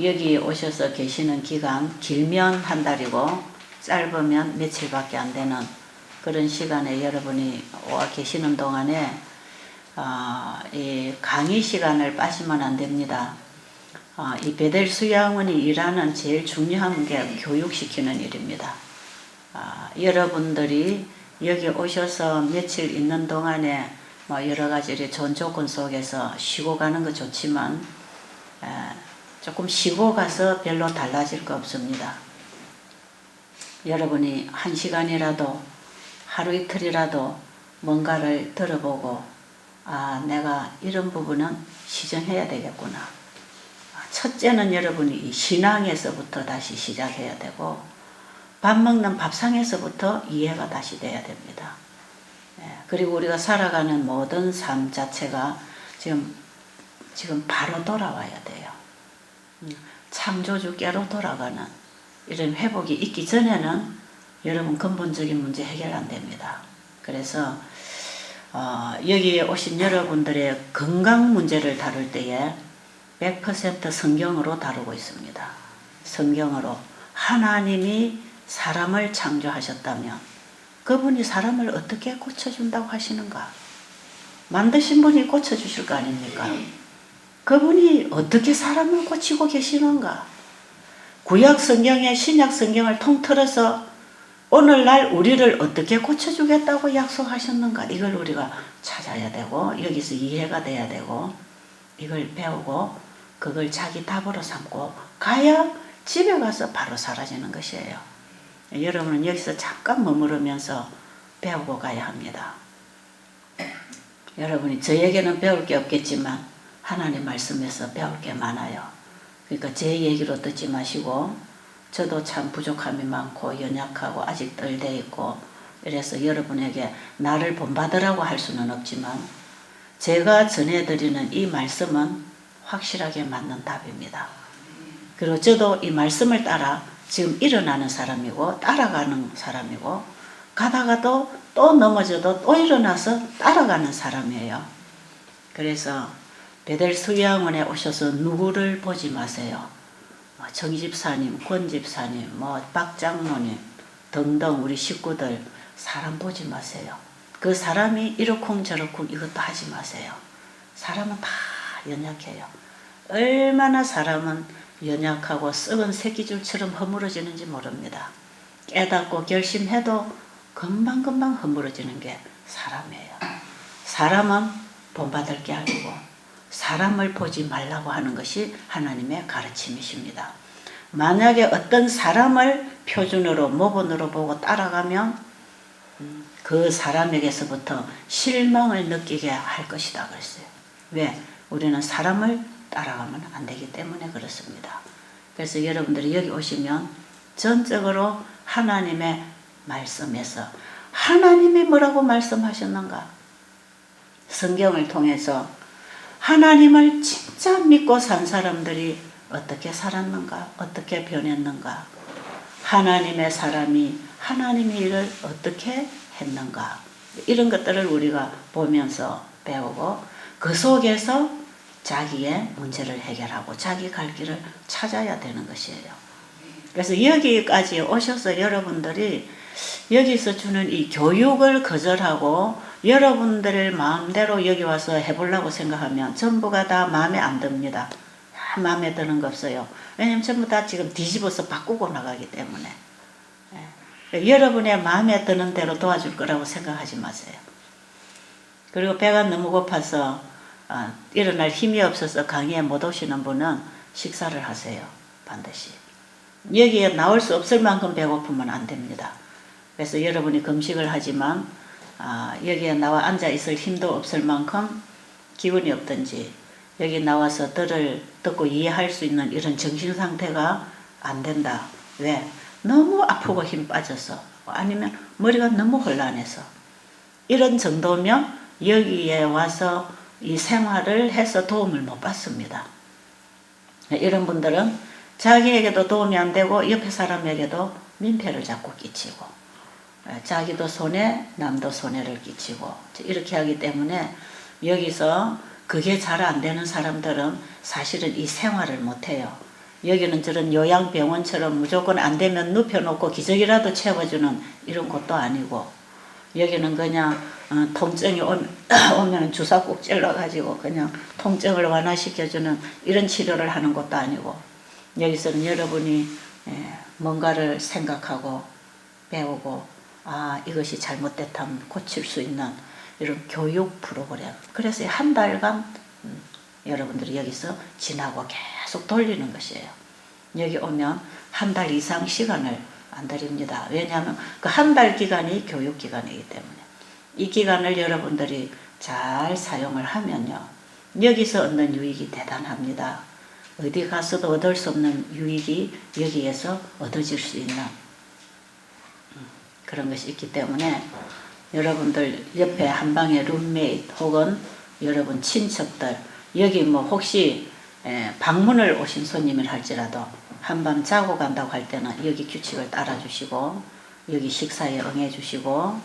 여기 오셔서 계시는 기간 길면 한 달이고 짧으면 며칠밖에 안 되는 그런 시간에 여러분이 와 계시는 동안에 이 강의 시간을 빠시면 안 됩니다. 이 베델 수양원이 일하는 제일 중요한 게 교육시키는 일입니다. 여러분들이 여기 오셔서 며칠 있는 동안에 뭐 여러 가지 좋은 조건 속에서 쉬고 가는 거 좋지만 조금 쉬고 가서 별로 달라질 거 없습니다. 여러분이 1시간이라도 하루 이틀이라도 뭔가를 들어보고 내가 이런 부분은 시정해야 되겠구나. 첫째는 여러분이 이 신앙에서부터 다시 시작해야 되고 밥 먹는 밥상에서부터 이해가 다시 돼야 됩니다. 그리고 우리가 살아가는 모든 삶 자체가 지금 바로 돌아와야 돼요. 창조주께로 돌아가는 이런 회복이 있기 전에는 여러분 근본적인 문제 해결 안 됩니다. 그래서 여기에 오신 여러분들의 건강 문제를 다룰 때에 100% 성경으로 다루고 있습니다. 성경으로 하나님이 사람을 창조하셨다면 그분이 사람을 어떻게 고쳐준다고 하시는가? 만드신 분이 고쳐주실 거 아닙니까? 그분이 어떻게 사람을 고치고 계시는가? 구약 성경에 신약 성경을 통틀어서 오늘날 우리를 어떻게 고쳐주겠다고 약속하셨는가? 이걸 우리가 찾아야 되고 여기서 이해가 돼야 되고 이걸 배우고 그걸 자기 답으로 삼고 가야 집에 가서 바로 사라지는 것이에요. 여러분은 여기서 잠깐 머무르면서 배우고 가야 합니다. 여러분이 저에게는 배울 게 없겠지만 하나님 말씀에서 배울 게 많아요. 그러니까 제 얘기로 듣지 마시고 저도 참 부족함이 많고 연약하고 아직 덜 돼 있고 이래서 여러분에게 나를 본받으라고 할 수는 없지만 제가 전해드리는 이 말씀은 확실하게 맞는 답입니다. 그리고 저도 이 말씀을 따라 지금 일어나는 사람이고 따라가는 사람이고 가다가도 또 넘어져도 또 일어나서 따라가는 사람이에요. 그래서 베델 수양원에 오셔서 누구를 보지 마세요. 정 집사님, 권 집사님, 박 장로님 등등 우리 식구들 사람 보지 마세요. 그 사람이 이러쿵 저러쿵 이것도 하지 마세요. 사람은 다 연약해요. 얼마나 사람은 연약하고 썩은 새끼줄처럼 허물어지는지 모릅니다. 깨닫고 결심해도 금방금방 허물어지는 게 사람이에요. 사람은 본받을 게 아니고 사람을 보지 말라고 하는 것이 하나님의 가르침이십니다. 만약에 어떤 사람을 표준으로 모본으로 보고 따라가면 그 사람에게서부터 실망을 느끼게 할 것이다 그랬어요. 왜? 우리는 사람을 따라가면 안 되기 때문에 그렇습니다. 그래서 여러분들이 여기 오시면 전적으로 하나님의 말씀에서 하나님이 뭐라고 말씀하셨는가? 성경을 통해서 하나님을 진짜 믿고 산 사람들이 어떻게 살았는가? 어떻게 변했는가? 하나님의 사람이 하나님의 일을 어떻게 했는가? 이런 것들을 우리가 보면서 배우고 그 속에서 자기의 문제를 해결하고 자기 갈 길을 찾아야 되는 것이에요. 그래서 여기까지 오셔서 여러분들이 여기서 주는 이 교육을 거절하고 여러분들 마음대로 여기 와서 해보려고 생각하면 전부가 다 마음에 안 듭니다. 마음에 드는 거 없어요. 왜냐면 전부 다 지금 뒤집어서 바꾸고 나가기 때문에. 여러분의 마음에 드는 대로 도와줄 거라고 생각하지 마세요. 그리고 배가 너무 고파서 일어날 힘이 없어서 강의에 못 오시는 분은 식사를 하세요. 반드시. 여기에 나올 수 없을 만큼 배고프면 안 됩니다. 그래서 여러분이 금식을 하지만 여기에 나와 앉아 있을 힘도 없을 만큼 기운이 없든지 여기 나와서 듣고 이해할 수 있는 이런 정신 상태가 안 된다. 왜? 너무 아프고 힘 빠져서 아니면 머리가 너무 혼란해서 이런 정도면 여기에 와서 이 생활을 해서 도움을 못 받습니다. 이런 분들은 자기에게도 도움이 안 되고 옆에 사람에게도 민폐를 자꾸 끼치고 자기도 손해 남도 손해를 끼치고 이렇게 하기 때문에 여기서 그게 잘 안 되는 사람들은 사실은 이 생활을 못해요. 여기는 저런 요양병원처럼 무조건 안 되면 눕혀놓고 기저귀라도 채워주는 이런 것도 아니고, 여기는 그냥 통증이 오면 주사 꼭 찔러가지고 그냥 통증을 완화시켜주는 이런 치료를 하는 것도 아니고, 여기서는 여러분이 뭔가를 생각하고 배우고 이것이 잘못됐다면 고칠 수 있는 이런 교육 프로그램. 그래서 한 달간 여러분들이 여기서 지나고 계속 돌리는 것이에요. 여기 오면 한 달 이상 시간을 안 드립니다. 왜냐하면 그 한 달 기간이 교육 기간이기 때문에 이 기간을 여러분들이 잘 사용을 하면요, 여기서 얻는 유익이 대단합니다. 어디 가서도 얻을 수 없는 유익이 여기에서 얻어질 수 있는 그런 것이 있기 때문에, 여러분들 옆에 한방에 룸메이트 혹은 여러분 친척들, 여기 뭐 혹시 방문을 오신 손님을 할지라도 한밤 자고 간다고 할 때는 여기 규칙을 따라주시고 여기 식사에 응해주시고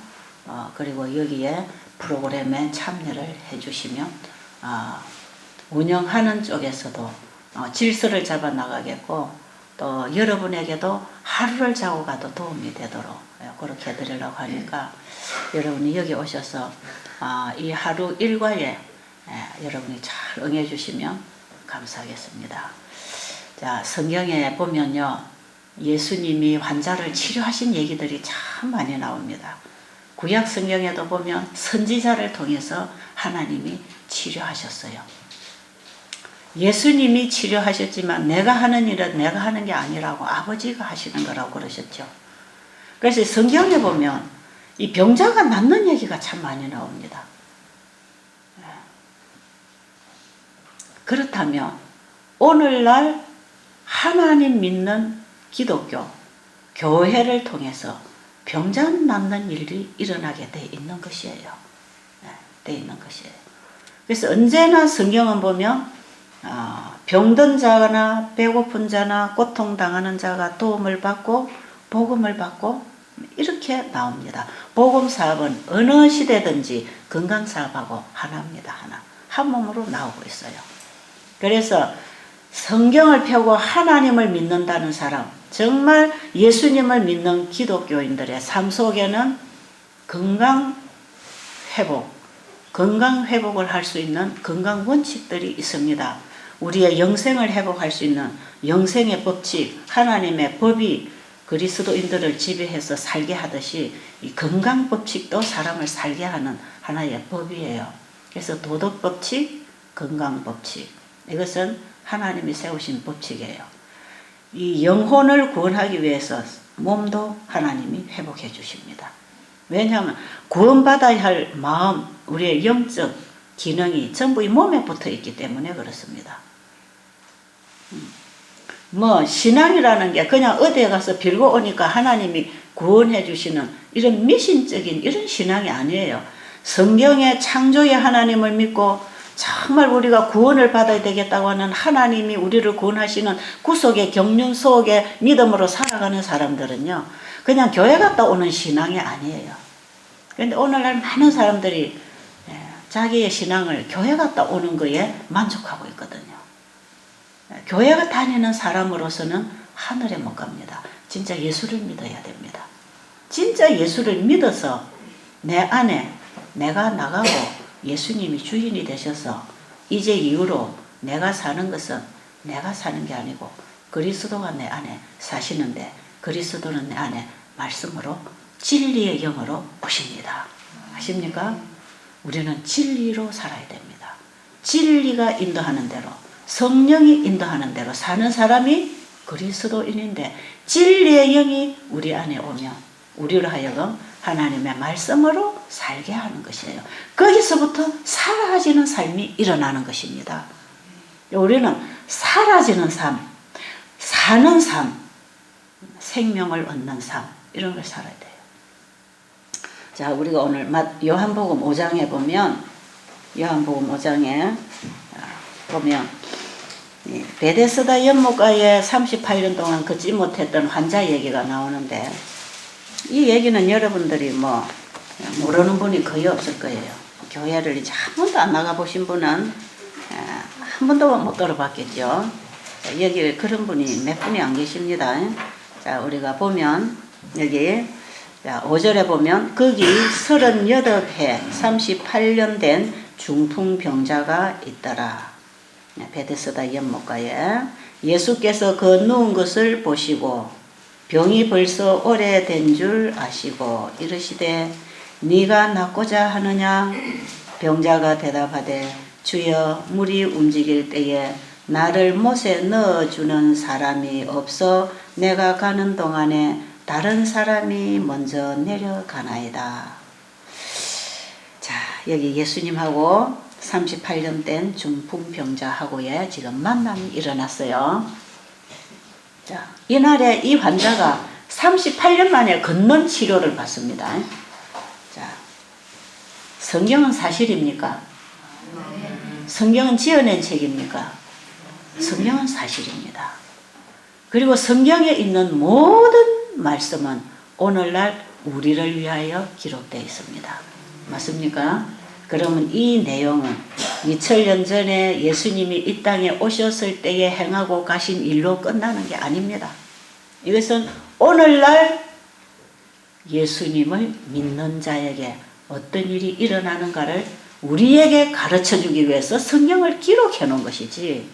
그리고 여기에 프로그램에 참여를 해주시면 운영하는 쪽에서도 질서를 잡아 나가겠고, 또 여러분에게도 하루를 자고 가도 도움이 되도록 그렇게 해드리려고 하니까, 여러분이 여기 오셔서 이 하루 일과에 여러분이 잘 응해주시면 감사하겠습니다. 자, 성경에 보면요, 예수님이 환자를 치료하신 얘기들이 참 많이 나옵니다. 구약 성경에도 보면 선지자를 통해서 하나님이 치료하셨어요. 예수님이 치료하셨지만 내가 하는 일은 내가 하는 게 아니라고 아버지가 하시는 거라고 그러셨죠. 그래서 성경에 보면 이 병자가 낫는 얘기가 참 많이 나옵니다. 그렇다면 오늘날 하나님 믿는 기독교, 교회를 통해서 병자 낫는 일이 일어나게 돼 있는 것이에요. 돼 있는 것이에요. 그래서 언제나 성경은 보면 병든 자나 배고픈 자나 고통당하는 자가 도움을 받고 복음을 받고 이렇게 나옵니다. 복음 사업은 어느 시대든지 건강 사업하고 하나입니다. 하나. 한 몸으로 나오고 있어요. 그래서 성경을 펴고 하나님을 믿는다는 사람, 정말 예수님을 믿는 기독교인들의 삶 속에는 건강 회복을 할 수 있는 건강 원칙들이 있습니다. 우리의 영생을 회복할 수 있는 영생의 법칙, 하나님의 법이 그리스도인들을 지배해서 살게 하듯이 이 건강 법칙도 사람을 살게 하는 하나의 법이에요. 그래서 도덕 법칙, 건강 법칙, 이것은 하나님이 세우신 법칙이에요. 이 영혼을 구원하기 위해서 몸도 하나님이 회복해 주십니다. 왜냐하면 구원받아야 할 마음, 우리의 영적 기능이 전부 이 몸에 붙어 있기 때문에 그렇습니다. 뭐 신앙이라는 게 그냥 어디에 가서 빌고 오니까 하나님이 구원해 주시는 이런 미신적인 이런 신앙이 아니에요. 성경의 창조의 하나님을 믿고 정말 우리가 구원을 받아야 되겠다고 하는 하나님이 우리를 구원하시는 구속의 경륜 속의 믿음으로 살아가는 사람들은요, 그냥 교회 갔다 오는 신앙이 아니에요. 그런데 오늘날 많은 사람들이 자기의 신앙을 교회 갔다 오는 거에 만족하고 있거든요. 교회가 다니는 사람으로서는 하늘에 못 갑니다. 진짜 예수를 믿어야 됩니다. 진짜 예수를 믿어서 내 안에 내가 나가고 예수님이 주인이 되셔서 이제 이후로 내가 사는 것은 내가 사는 게 아니고 그리스도가 내 안에 사시는데, 그리스도는 내 안에 말씀으로 진리의 영으로 오십니다. 아십니까? 우리는 진리로 살아야 됩니다. 진리가 인도하는 대로, 성령이 인도하는 대로 사는 사람이 그리스도인인데, 진리의 영이 우리 안에 오면 우리로 하여금 하나님의 말씀으로 살게 하는 것이에요. 거기서부터 사라지는 삶이 일어나는 것입니다. 우리는 사라지는 삶, 사는 삶, 생명을 얻는 삶, 이런 걸 살아야 돼요. 자, 우리가 오늘 요한복음 5장에 보면, 요한복음 5장에 보면 베데스다 연못가에 38년 동안 걷지 못했던 환자 얘기가 나오는데, 이 얘기는 여러분들이 모르는 분이 거의 없을 거예요. 교회를 이제 한 번도 안 나가보신 분은 한 번도 못 걸어봤겠죠. 자, 여기 그런 분이 몇 분이 안 계십니다. 자, 우리가 보면 여기 5절에 보면 거기 38회 38년 된 중풍병자가 있더라. 베데스다 연못가에 예수께서 그 누운 것을 보시고 병이 벌써 오래된 줄 아시고 이르시되 네가 낫고자 하느냐? 병자가 대답하되 주여 물이 움직일 때에 나를 못에 넣어주는 사람이 없어 내가 가는 동안에 다른 사람이 먼저 내려가나이다. 자, 여기 예수님하고 38년 된 중풍병자하고의 지금 만남이 일어났어요. 자, 이날에 이 환자가 38년 만에 걷는 치료를 받습니다. 자, 성경은 사실입니까? 성경은 지어낸 책입니까? 성경은 사실입니다. 그리고 성경에 있는 모든 말씀은 오늘날 우리를 위하여 기록되어 있습니다. 맞습니까? 그러면 이 내용은 2000년 전에 예수님이 이 땅에 오셨을 때에 행하고 가신 일로 끝나는 게 아닙니다. 이것은 오늘날 예수님을 믿는 자에게 어떤 일이 일어나는가를 우리에게 가르쳐주기 위해서 성경을 기록해 놓은 것이지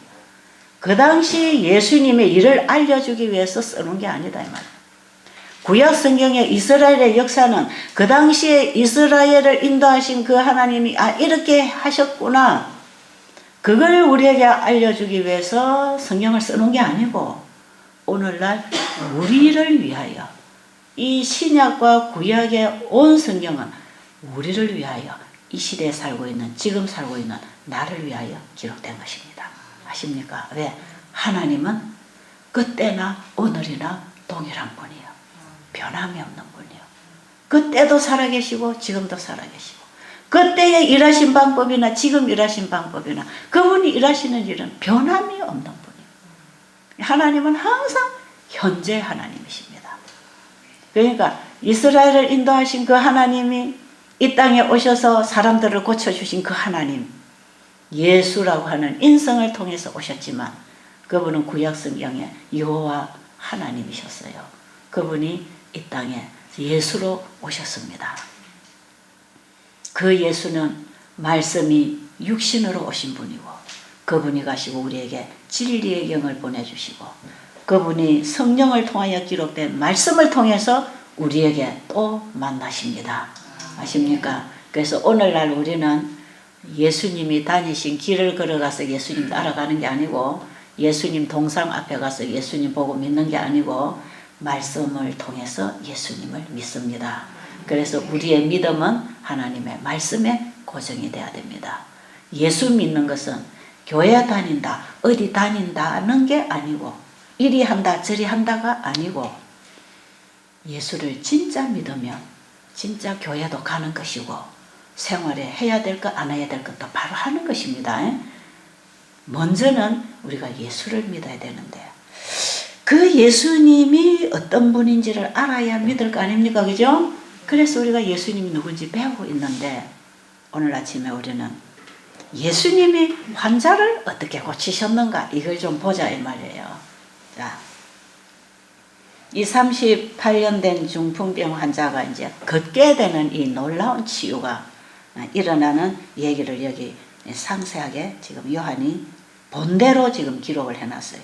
그 당시 예수님의 일을 알려주기 위해서 쓰는 게 아니다 이 말이에요. 구약 성경의 이스라엘의 역사는 그 당시에 이스라엘을 인도하신 그 하나님이 이렇게 하셨구나. 그걸 우리에게 알려주기 위해서 성경을 쓰는 게 아니고 오늘날 우리를 위하여 이 신약과 구약의 온 성경은 우리를 위하여 이 시대에 살고 있는 지금 살고 있는 나를 위하여 기록된 것입니다. 아십니까? 왜? 하나님은 그때나 오늘이나 동일한 분이에요. 변함이 없는 분이요. 그때도 살아계시고 지금도 살아계시고 그때의 일하신 방법이나 지금 일하신 방법이나 그분이 일하시는 일은 변함이 없는 분이에요. 하나님은 항상 현재 하나님이십니다. 그러니까 이스라엘을 인도하신 그 하나님이 이 땅에 오셔서 사람들을 고쳐주신 그 하나님 예수라고 하는 인성을 통해서 오셨지만 그분은 구약성경에 여호와 하나님이셨어요. 그분이 이 땅에 예수로 오셨습니다. 그 예수는 말씀이 육신으로 오신 분이고 그분이 가시고 우리에게 진리의 영을 보내주시고 그분이 성령을 통하여 기록된 말씀을 통해서 우리에게 또 만나십니다. 아십니까? 그래서 오늘날 우리는 예수님이 다니신 길을 걸어가서 예수님 따라가는 게 아니고 예수님 동상 앞에 가서 예수님 보고 믿는 게 아니고 말씀을 통해서 예수님을 믿습니다. 그래서 우리의 믿음은 하나님의 말씀에 고정이 돼야 됩니다. 예수 믿는 것은 교회 다닌다, 어디 다닌다는 게 아니고 이리 한다, 저리 한다가 아니고 예수를 진짜 믿으면 진짜 교회도 가는 것이고 생활에 해야 될 것, 안 해야 될 것도 바로 하는 것입니다. 먼저는 우리가 예수를 믿어야 되는데 그 예수님이 어떤 분인지를 알아야 믿을 거 아닙니까? 그죠? 그래서 우리가 예수님이 누군지 배우고 있는데 오늘 아침에 우리는 예수님이 환자를 어떻게 고치셨는가 이걸 좀 보자 이 말이에요. 자, 이 38년 된 중풍병 환자가 이제 걷게 되는 이 놀라운 치유가 일어나는 얘기를 여기 상세하게 지금 요한이 본대로 지금 기록을 해놨어요.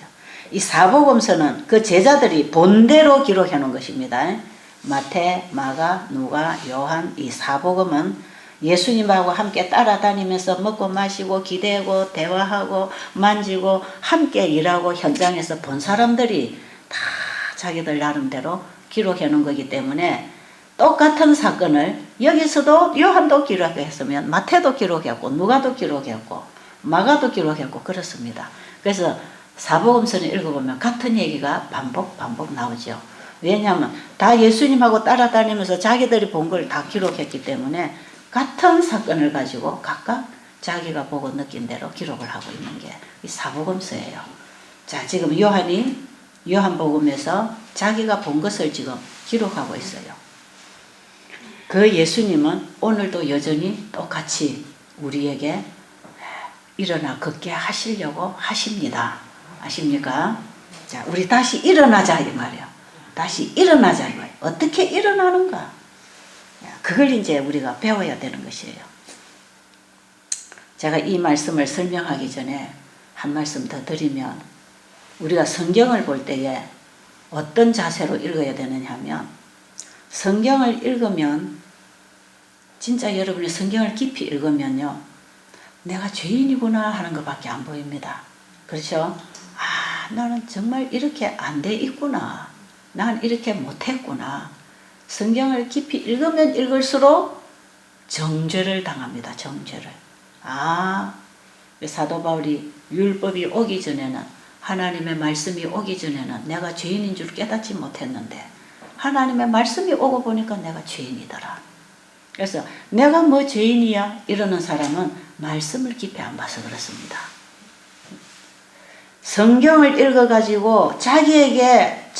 이 사복음서는 그 제자들이 본대로 기록해 놓은 것입니다. 마태, 마가, 누가, 요한 이 사복음은 예수님하고 함께 따라다니면서 먹고 마시고 기대고 대화하고 만지고 함께 일하고 현장에서 본 사람들이 다 자기들 나름대로 기록해 놓은 거기 때문에 똑같은 사건을 여기서도 요한도 기록했으면 마태도 기록했고 누가도 기록했고 마가도 기록했고 그렇습니다. 그래서 사복음서를 읽어보면 같은 얘기가 반복 나오죠. 왜냐하면 다 예수님하고 따라다니면서 자기들이 본 걸 다 기록했기 때문에 같은 사건을 가지고 각각 자기가 보고 느낀 대로 기록을 하고 있는 게 이 사복음서예요. 자, 지금 요한이 요한복음에서 자기가 본 것을 지금 기록하고 있어요. 그 예수님은 오늘도 여전히 똑같이 우리에게 일어나 걷게 하시려고 하십니다. 아십니까? 자, 우리 다시 일어나자 이 말이야. 다시 일어나자 이 말이야. 어떻게 일어나는가? 그걸 이제 우리가 배워야 되는 것이에요. 제가 이 말씀을 설명하기 전에 한 말씀 더 드리면, 우리가 성경을 볼 때에 어떤 자세로 읽어야 되느냐 하면, 성경을 읽으면, 진짜 여러분이 성경을 깊이 읽으면요, 내가 죄인이구나 하는 것밖에 안 보입니다. 그렇죠? 아, 나는 정말 이렇게 안 돼 있구나. 난 이렇게 못했구나. 성경을 깊이 읽으면 읽을수록 정죄를 당합니다. 정죄를. 아, 사도 바울이 율법이 오기 전에는, 하나님의 말씀이 오기 전에는 내가 죄인인 줄 깨닫지 못했는데, 하나님의 말씀이 오고 보니까 내가 죄인이더라. 그래서 내가 뭐 죄인이야 이러는 사람은 말씀을 깊이 안 봐서 그렇습니다. 성경을 읽어가지고 자기에게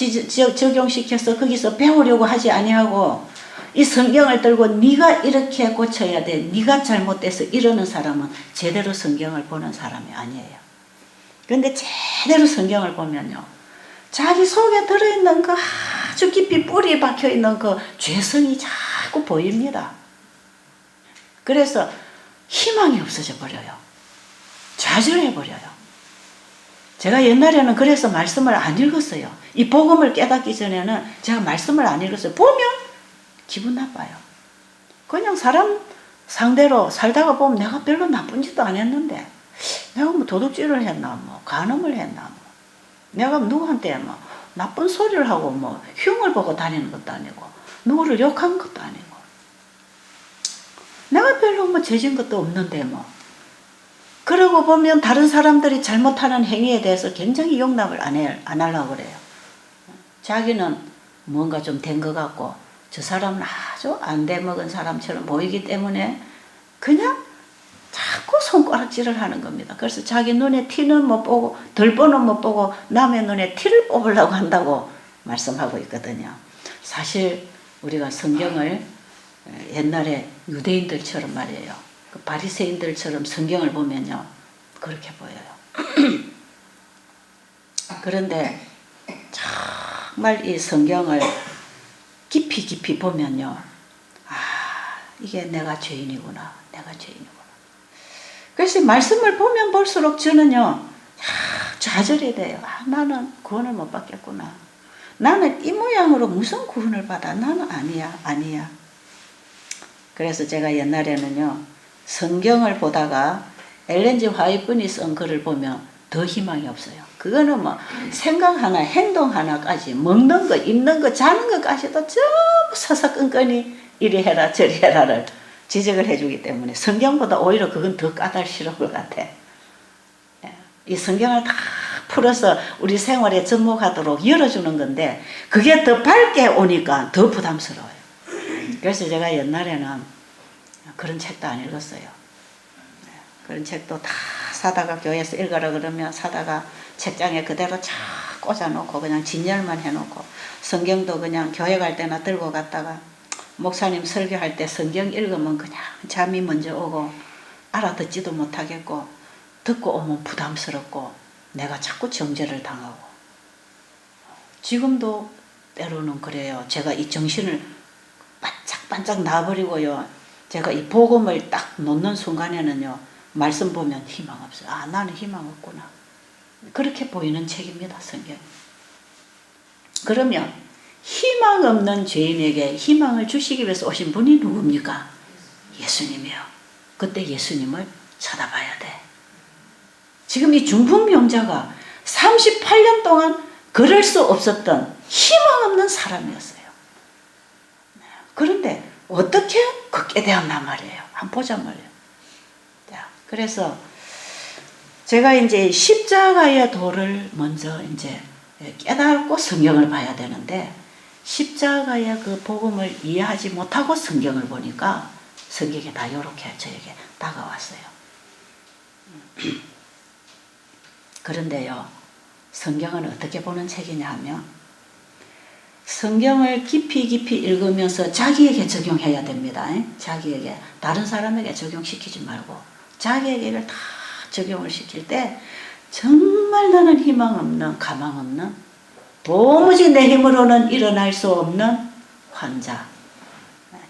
적용시켜서 거기서 배우려고 하지 아니하고, 이 성경을 들고 네가 이렇게 고쳐야 돼, 네가 잘못돼서 이러는 사람은 제대로 성경을 보는 사람이 아니에요. 그런데 제대로 성경을 보면요, 자기 속에 들어있는 그 아주 깊이 뿌리 박혀있는 그 죄성이 자꾸 보입니다. 그래서 희망이 없어져 버려요. 좌절해 버려요. 제가 옛날에는 그래서 말씀을 안 읽었어요. 이 복음을 깨닫기 전에는 제가 말씀을 안 읽었어요. 보면 기분 나빠요. 그냥 사람 상대로 살다가 보면 내가 별로 나쁜 짓도 안 했는데, 내가 뭐 도둑질을 했나, 뭐 간음을 했나, 뭐 내가 누구한테 뭐 나쁜 소리를 하고 뭐 흉을 보고 다니는 것도 아니고, 누구를 욕한 것도 아니고, 내가 별로 뭐 죄진 것도 없는데 뭐. 그러고 보면 다른 사람들이 잘못하는 행위에 대해서 굉장히 용납을 안 하려고 그래요. 자기는 뭔가 좀 된 것 같고, 저 사람은 아주 안 돼 먹은 사람처럼 보이기 때문에 그냥 자꾸 손가락질을 하는 겁니다. 그래서 자기 눈에 티는 못 보고, 덜보는 못 보고 남의 눈에 티를 뽑으려고 한다고 말씀하고 있거든요. 사실 우리가 성경을 옛날에 유대인들처럼 말이에요, 그 바리새인들처럼 성경을 보면요, 그렇게 보여요. 그런데 정말 이 성경을 깊이 보면요, 아, 이게 내가 죄인이구나, 내가 죄인이구나. 그래서 말씀을 보면 볼수록 저는요, 좌절이 돼요. 아, 나는 구원을 못 받겠구나. 나는 이 모양으로 무슨 구원을 받아? 나는 아니야. 그래서 제가 옛날에는요, 성경을 보다가 엘렌 G 화이트분이 쓴 글을 보면 더 희망이 없어요. 그거는 뭐 생각 하나, 행동 하나까지, 먹는 거, 입는 거, 자는 것까지도 전부 서서끈끈이 이리 해라 저리 해라를 지적을 해주기 때문에 성경보다 오히려 그건 더 까다로운 것 같아. 이 성경을 다 풀어서 우리 생활에 접목하도록 열어주는 건데, 그게 더 밝게 오니까 더 부담스러워요. 그래서 제가 옛날에는 그런 책도 안 읽었어요. 그런 책도 다 사다가 교회에서 읽으라 그러면 사다가 책장에 그대로 쫙 꽂아놓고 그냥 진열만 해놓고, 성경도 그냥 교회 갈 때나 들고 갔다가 목사님 설교할 때 성경 읽으면 그냥 잠이 먼저 오고 알아듣지도 못하겠고, 듣고 오면 부담스럽고 내가 자꾸 정죄를 당하고. 지금도 때로는 그래요. 제가 이 정신을 반짝반짝 놔버리고요, 제가 이 복음을 딱 놓는 순간에는요, 말씀 보면 희망 없어요. 아, 나는 희망 없구나. 그렇게 보이는 책입니다, 성경. 그러면 희망 없는 죄인에게 희망을 주시기 위해서 오신 분이 누굽니까? 예수님이요. 그때 예수님을 쳐다봐야 돼. 지금 이 중풍병자가 38년 동안 걸을 수 없었던 희망 없는 사람이었어요. 그런데 어떻게 걷게 되었나 말이에요. 한번 보자 말이에요. 그래서 제가 이제 십자가의 도를 먼저 이제 깨닫고 성경을 봐야 되는데, 십자가의 그 복음을 이해하지 못하고 성경을 보니까 성경이 다 이렇게 저에게 다가왔어요. 그런데요, 성경은 어떻게 보는 책이냐 하면, 성경을 깊이 읽으면서 자기에게 적용해야 됩니다. 자기에게, 다른 사람에게 적용시키지 말고 자기에게 다 적용을 시킬 때 정말 나는 희망 없는, 가망 없는, 도무지 내 힘으로는 일어날 수 없는 환자.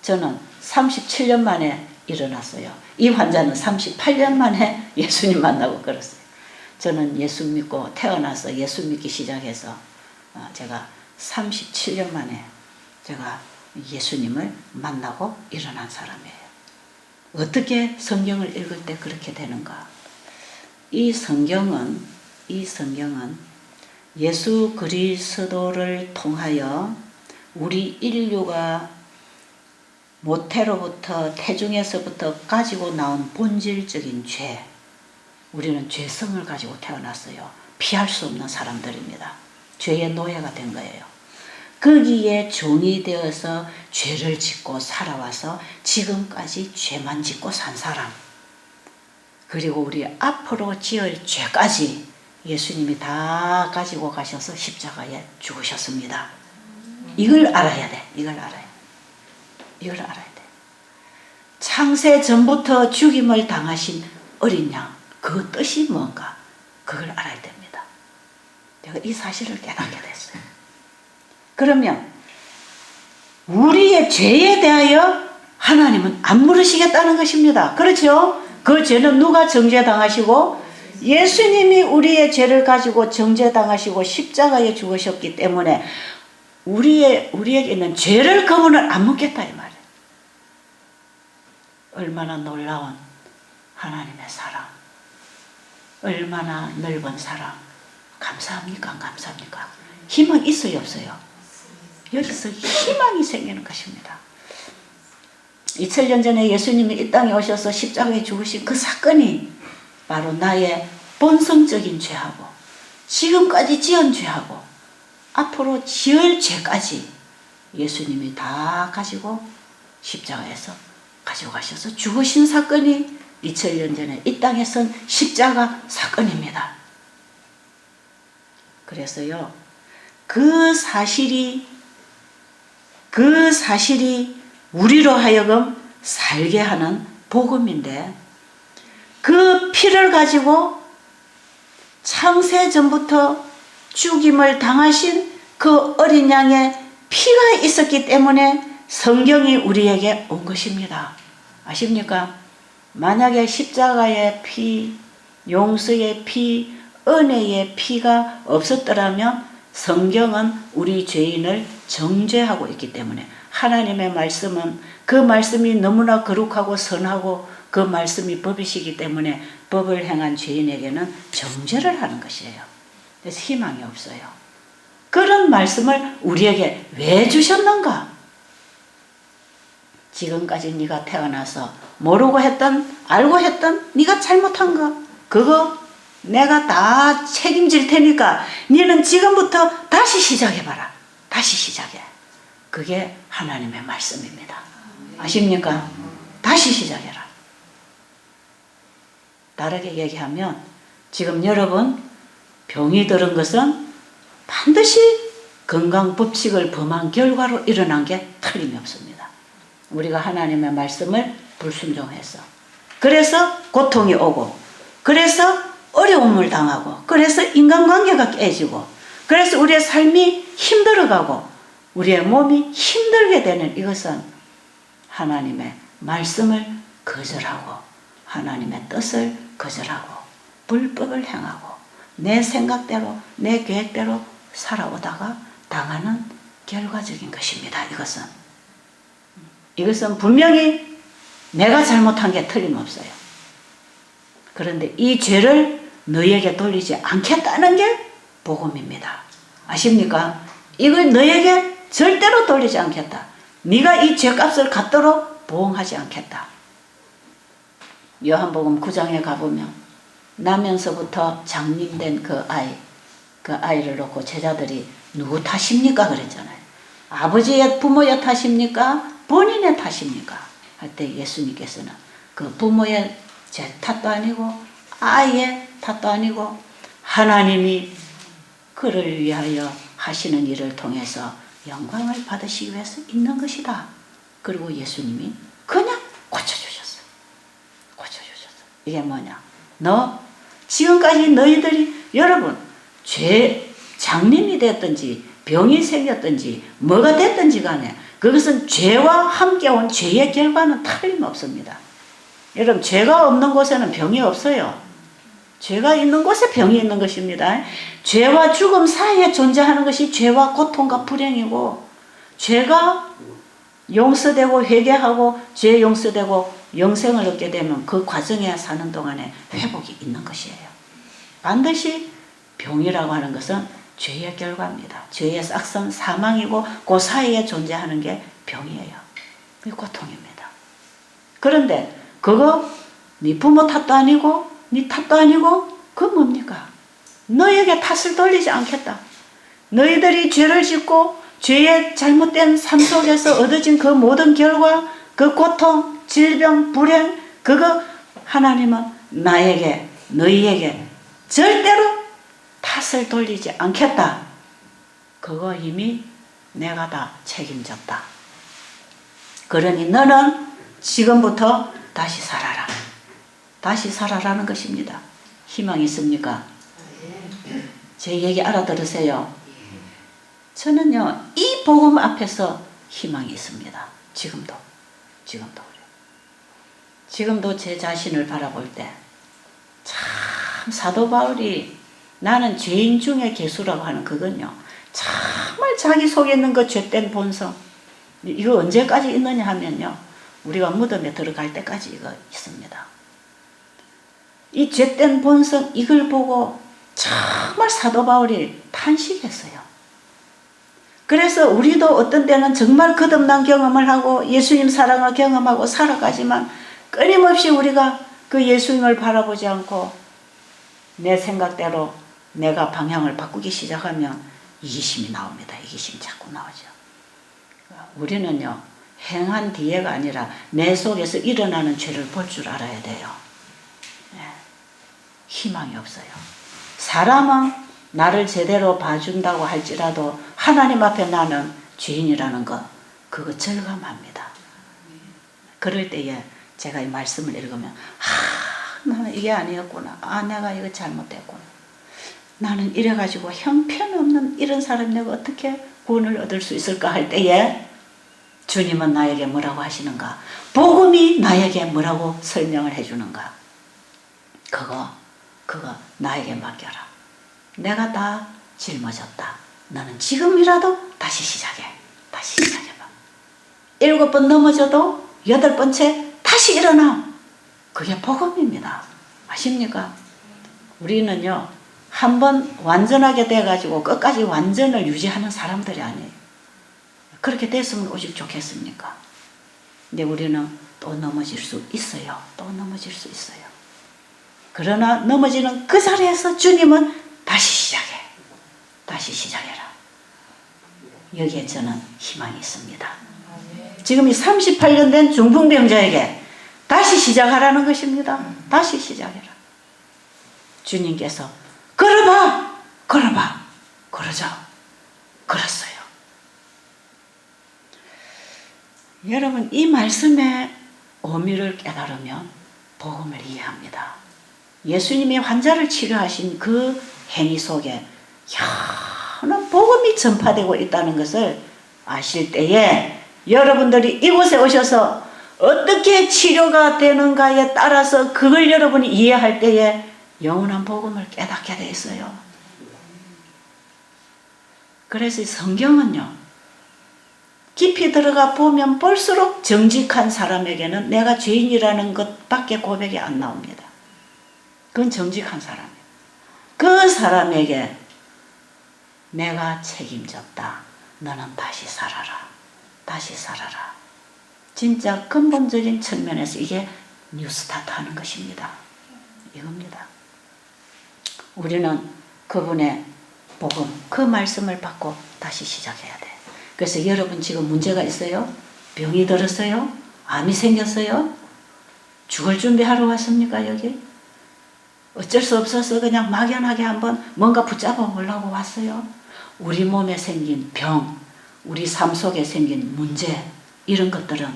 저는 37년 만에 일어났어요. 이 환자는 38년 만에 예수님 만나고 걸었어요. 저는 예수 믿고 태어나서 예수 믿기 시작해서 제가 37년 만에 제가 예수님을 만나고 일어난 사람이에요. 어떻게 성경을 읽을 때 그렇게 되는가? 이 성경은 예수 그리스도를 통하여 우리 인류가 모태로부터 태중에서부터 가지고 나온 본질적인 죄, 우리는 죄성을 가지고 태어났어요. 피할 수 없는 사람들입니다. 죄의 노예가 된 거예요. 거기에 종이 되어서 죄를 짓고 살아와서 지금까지 죄만 짓고 산 사람, 그리고 우리 앞으로 지을 죄까지 예수님이 다 가지고 가셔서 십자가에 죽으셨습니다. 이걸 알아야 돼. 이걸 알아야 돼. 창세 전부터 죽임을 당하신 어린 양, 그 뜻이 뭔가 그걸 알아야 됩니다. 제가 이 사실을 깨닫게 됐어요. 그러면 우리의 죄에 대하여 하나님은 안 물으시겠다는 것입니다. 그렇죠? 그 죄는 누가 정죄당하시고 예수님이 우리의 죄를 가지고 정죄당하시고 십자가에 죽으셨기 때문에 우리에게 있는 죄를 그분은 안 묻겠다 이 말이에요. 얼마나 놀라운 하나님의 사랑, 얼마나 넓은 사랑. 감사합니까? 안 감사합니까? 희망 있어요 없어요? 여기서 희망이 생기는 것입니다. 2000년 전에 예수님이 이 땅에 오셔서 십자가에 죽으신 그 사건이 바로 나의 본성적인 죄하고 지금까지 지은 죄하고 앞으로 지을 죄까지 예수님이 다 가지고 십자가에서 가지고 가셔서 죽으신 사건이 2000년 전에 이 땅에 선 십자가 사건입니다. 그래서요, 그 사실이 우리로 하여금 살게 하는 복음인데, 그 피를 가지고 창세 전부터 죽임을 당하신 그 어린 양의 피가 있었기 때문에 성경이 우리에게 온 것입니다. 아십니까? 만약에 십자가의 피, 용서의 피, 은혜의 피가 없었더라면 성경은 우리 죄인을 정죄하고 있기 때문에, 하나님의 말씀은 그 말씀이 너무나 거룩하고 선하고 그 말씀이 법이시기 때문에 법을 행한 죄인에게는 정죄를 하는 것이에요. 그래서 희망이 없어요. 그런 말씀을 우리에게 왜 주셨는가? 지금까지 네가 태어나서 모르고 했던, 알고 했던 네가 잘못한 거, 그거 내가 다 책임질 테니까 너는 지금부터 다시 시작해봐라. 다시 시작해. 그게 하나님의 말씀입니다. 아십니까? 다시 시작해라. 다르게 얘기하면 지금 여러분 병이 들은 것은 반드시 건강법칙을 범한 결과로 일어난 게 틀림이 없습니다. 우리가 하나님의 말씀을 불순종해서, 그래서 고통이 오고, 그래서 어려움을 당하고, 그래서 인간관계가 깨지고, 그래서 우리의 삶이 힘들어가고 우리의 몸이 힘들게 되는 이것은 하나님의 말씀을 거절하고 하나님의 뜻을 거절하고 불법을 행하고 내 생각대로 내 계획대로 살아오다가 당하는 결과적인 것입니다. 이것은 분명히 내가 잘못한 게 틀림없어요. 그런데 이 죄를 너에게 돌리지 않겠다는 게 복음입니다. 아십니까? 이걸 너에게 절대로 돌리지 않겠다. 네가 이 죄값을 갖도록 보응하지 않겠다. 요한복음 9장에 가보면 나면서부터 장님된 그 아이를 놓고 제자들이 누구 탓입니까? 그랬잖아요. 아버지의 부모의 탓입니까? 본인의 탓입니까? 할 때 예수님께서는 그 부모의 제 탓도 아니고 아이의 탓도 아니고 하나님이 그를 위하여 하시는 일을 통해서 영광을 받으시기 위해서 있는 것이다. 그리고 예수님이 그냥 고쳐주셨어. 이게 뭐냐? 너 지금까지 너희들이 여러분 장님이 됐든지 병이 생겼든지 뭐가 됐든지 간에 그것은 죄와 함께 온 죄의 결과는 틀림없습니다. 여러분 죄가 없는 곳에는 병이 없어요. 죄가 있는 곳에 병이 있는 것입니다. 죄와 죽음 사이에 존재하는 것이 죄와 고통과 불행이고 죄가 용서되고 회개하고 죄 용서되고 영생을 얻게 되면 그 과정에 사는 동안에 회복이 있는 것이에요. 반드시 병이라고 하는 것은 죄의 결과입니다. 죄의 싹성 사망이고 그 사이에 존재하는 게 병이에요. 그게 고통입니다. 그런데 그거 네 부모 탓도 아니고 네 탓도 아니고 그건 뭡니까? 너에게 탓을 돌리지 않겠다. 너희들이 죄를 짓고 죄의 잘못된 삶 속에서 얻어진 그 모든 결과, 그 고통, 질병, 불행, 그거 하나님은 나에게, 너희에게 절대로 탓을 돌리지 않겠다. 그거 이미 내가 다 책임졌다. 그러니 너는 지금부터 다시 살아라. 다시 살아라는 것입니다. 희망이 있습니까? 제 얘기 알아들으세요. 저는요, 이 복음 앞에서 희망이 있습니다. 지금도 제 자신을 바라볼 때 참 사도 바울이 나는 죄인 중에 괴수라고 하는 그건요, 정말 자기 속에 있는 그 죄된 본성, 이거 언제까지 있느냐 하면요, 우리가 무덤에 들어갈 때까지 이거 있습니다. 이 죄된 본성, 이걸 보고 정말 사도 바울이 탄식했어요. 그래서 우리도 어떤 때는 정말 거듭난 경험을 하고 예수님 사랑을 경험하고 살아가지만 끊임없이 우리가 그 예수님을 바라보지 않고 내 생각대로 내가 방향을 바꾸기 시작하면 이기심이 나옵니다. 이기심이 자꾸 나오죠. 우리는요, 행한 뒤에가 아니라 내 속에서 일어나는 죄를 볼 줄 알아야 돼요. 네. 희망이 없어요. 사람은 나를 제대로 봐준다고 할지라도 하나님 앞에 나는 죄인이라는 것, 그거 절감합니다. 그럴 때에 제가 이 말씀을 읽으면 나는 이게 아니었구나. 내가 이거 잘못했구나. 나는 이래가지고 형편없는 이런 사람이 내가 어떻게 구원을 얻을 수 있을까 할 때에 주님은 나에게 뭐라고 하시는가? 복음이 나에게 뭐라고 설명을 해주는가? 그거 나에게 맡겨라. 내가 다 짊어졌다. 너는 지금이라도 다시 시작해. 다시 시작해봐. 7번 넘어져도 8번째 다시 일어나. 그게 복음입니다. 아십니까? 우리는요, 한번 완전하게 돼가지고 끝까지 완전을 유지하는 사람들이 아니에요. 그렇게 됐으면 오직 좋겠습니까? 근데 우리는 또 넘어질 수 있어요. 또 넘어질 수 있어요. 그러나 넘어지는 그 자리에서 주님은 다시 시작해. 다시 시작해라. 여기에 저는 희망이 있습니다. 지금 이 38년 된 중풍병자에게 다시 시작하라는 것입니다. 다시 시작해라. 주님께서 걸어봐. 그러자. 걸었어요. 여러분, 이 말씀의 의미를 깨달으면 복음을 이해합니다. 예수님이 환자를 치료하신 그 행위 속에 현한 복음이 전파되고 있다는 것을 아실 때에 여러분들이 이곳에 오셔서 어떻게 치료가 되는가에 따라서 그걸 여러분이 이해할 때에 영원한 복음을 깨닫게 돼 있어요. 그래서 성경은요, 깊이 들어가 보면 볼수록 정직한 사람에게는 내가 죄인이라는 것밖에 고백이 안 나옵니다. 그건 정직한 사람이에요. 그 사람에게 내가 책임졌다. 너는 다시 살아라. 다시 살아라. 진짜 근본적인 측면에서 이게 뉴스타트 하는 것입니다. 이겁니다. 우리는 그분의 복음, 그 말씀을 받고 다시 시작해야 돼. 그래서 여러분 지금 문제가 있어요? 병이 들었어요? 암이 생겼어요? 죽을 준비하러 왔습니까, 여기? 어쩔 수 없어서 그냥 막연하게 한번 뭔가 붙잡아 보려고 왔어요? 우리 몸에 생긴 병, 우리 삶 속에 생긴 문제, 이런 것들은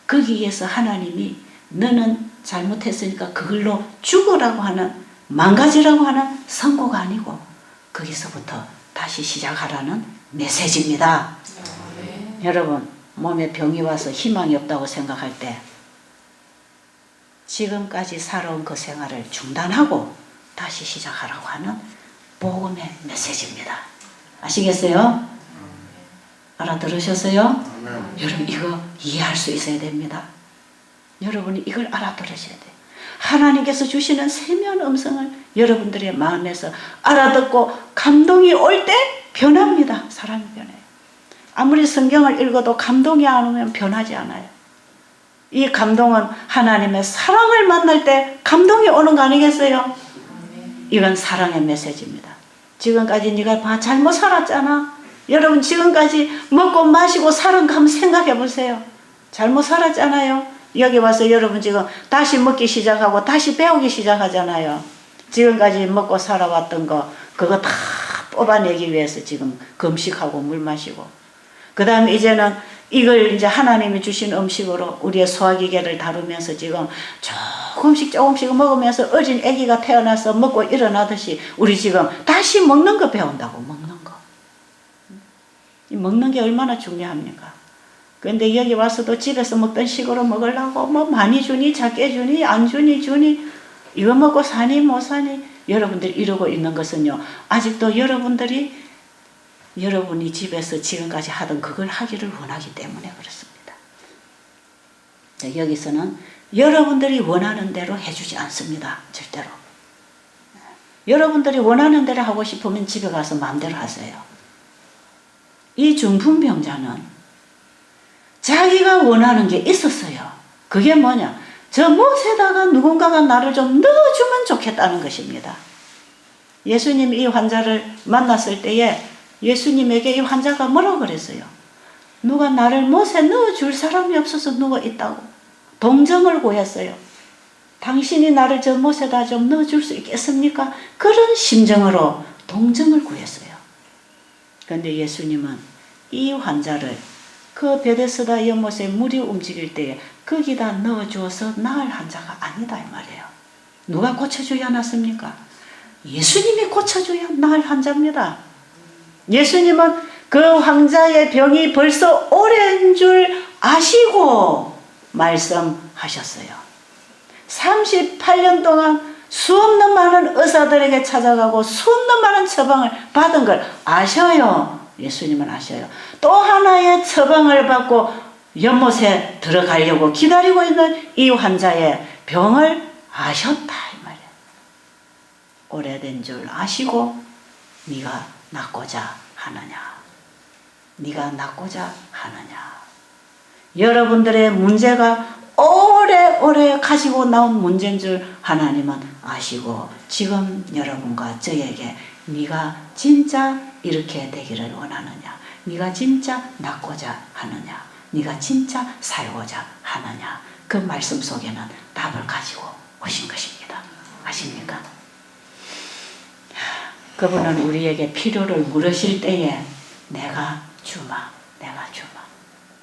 거기에서 하나님이 너는 잘못했으니까 그걸로 죽으라고 하는 망가지라고 하는 선고가 아니고 거기서부터 다시 시작하라는 메시지입니다. 여러분, 몸에 병이 와서 희망이 없다고 생각할 때 지금까지 살아온 그 생활을 중단하고 다시 시작하라고 하는 복음의 메시지입니다. 아시겠어요? 알아들으셨어요? 여러분, 이거 이해할 수 있어야 됩니다. 여러분이 이걸 알아들으셔야 돼요. 하나님께서 주시는 세미한 음성을 여러분들의 마음에서 알아듣고 감동이 올 때 변합니다. 사람이 변해요. 아무리 성경을 읽어도 감동이 안 오면 변하지 않아요. 이 감동은 하나님의 사랑을 만날 때 감동이 오는 거 아니겠어요? 이건 사랑의 메시지입니다. 지금까지 네가 잘못 살았잖아. 여러분, 지금까지 먹고 마시고 살은 거 한번 생각해 보세요. 잘못 살았잖아요. 여기 와서 여러분 지금 다시 먹기 시작하고 다시 배우기 시작하잖아요. 지금까지 먹고 살아왔던 거 그거 다 뽑아내기 위해서 지금 금식하고 물 마시고, 그 다음에 이제는 이걸 이제 하나님이 주신 음식으로 우리의 소화기계를 다루면서 지금 조금씩 먹으면서 어린 아기가 태어나서 먹고 일어나듯이 우리 지금 다시 먹는 거 배운다고. 먹는 거. 먹는 게 얼마나 중요합니까? 근데 여기 와서도 집에서 먹던 식으로 먹으려고 뭐 많이 주니 작게 주니 안 주니 이거 먹고 사니 못 사니 여러분들이 이러고 있는 것은요, 아직도 여러분이 집에서 지금까지 하던 그걸 하기를 원하기 때문에 그렇습니다. 여기서는 여러분들이 원하는 대로 해주지 않습니다. 절대로. 여러분들이 원하는 대로 하고 싶으면 집에 가서 마음대로 하세요. 이 중풍병자는 자기가 원하는 게 있었어요. 그게 뭐냐? 저 못에다가 누군가가 나를 좀 넣어주면 좋겠다는 것입니다. 예수님이 이 환자를 만났을 때에 예수님에게 이 환자가 뭐라고 그랬어요? 누가 나를 못에 넣어줄 사람이 없어서 누워있다고 동정을 구했어요. 당신이 나를 저 못에다 좀 넣어줄 수 있겠습니까? 그런 심정으로 동정을 구했어요. 그런데 예수님은 이 환자를 그 베데스다 연못에 물이 움직일 때에 거기다 넣어주어서 나을 환자가 아니다 이 말이에요. 누가 고쳐주지 않았습니까? 예수님이 고쳐줘야 나을 환자입니다. 예수님은 그 환자의 병이 벌써 오랜 줄 아시고 말씀하셨어요. 38년 동안 수없는 많은 의사들에게 찾아가고 수없는 많은 처방을 받은 걸 아셔요. 예수님은 아셔요. 또 하나의 처방을 받고 연못에 들어가려고 기다리고 있는 이 환자의 병을 아셨다 이 말이에요. 오래된 줄 아시고 네가 낫고자 하느냐. 네가 낫고자 하느냐. 여러분들의 문제가 오래오래 가지고 나온 문제인 줄 하나님은 아시고 지금 여러분과 저에게 네가 진짜 이렇게 되기를 원하느냐, 네가 진짜 낫고자 하느냐, 네가 진짜 살고자 하느냐, 그 말씀 속에는 답을 가지고 오신 것입니다. 아십니까? 그분은 우리에게 필요를 물으실 때에 내가 주마, 내가 주마,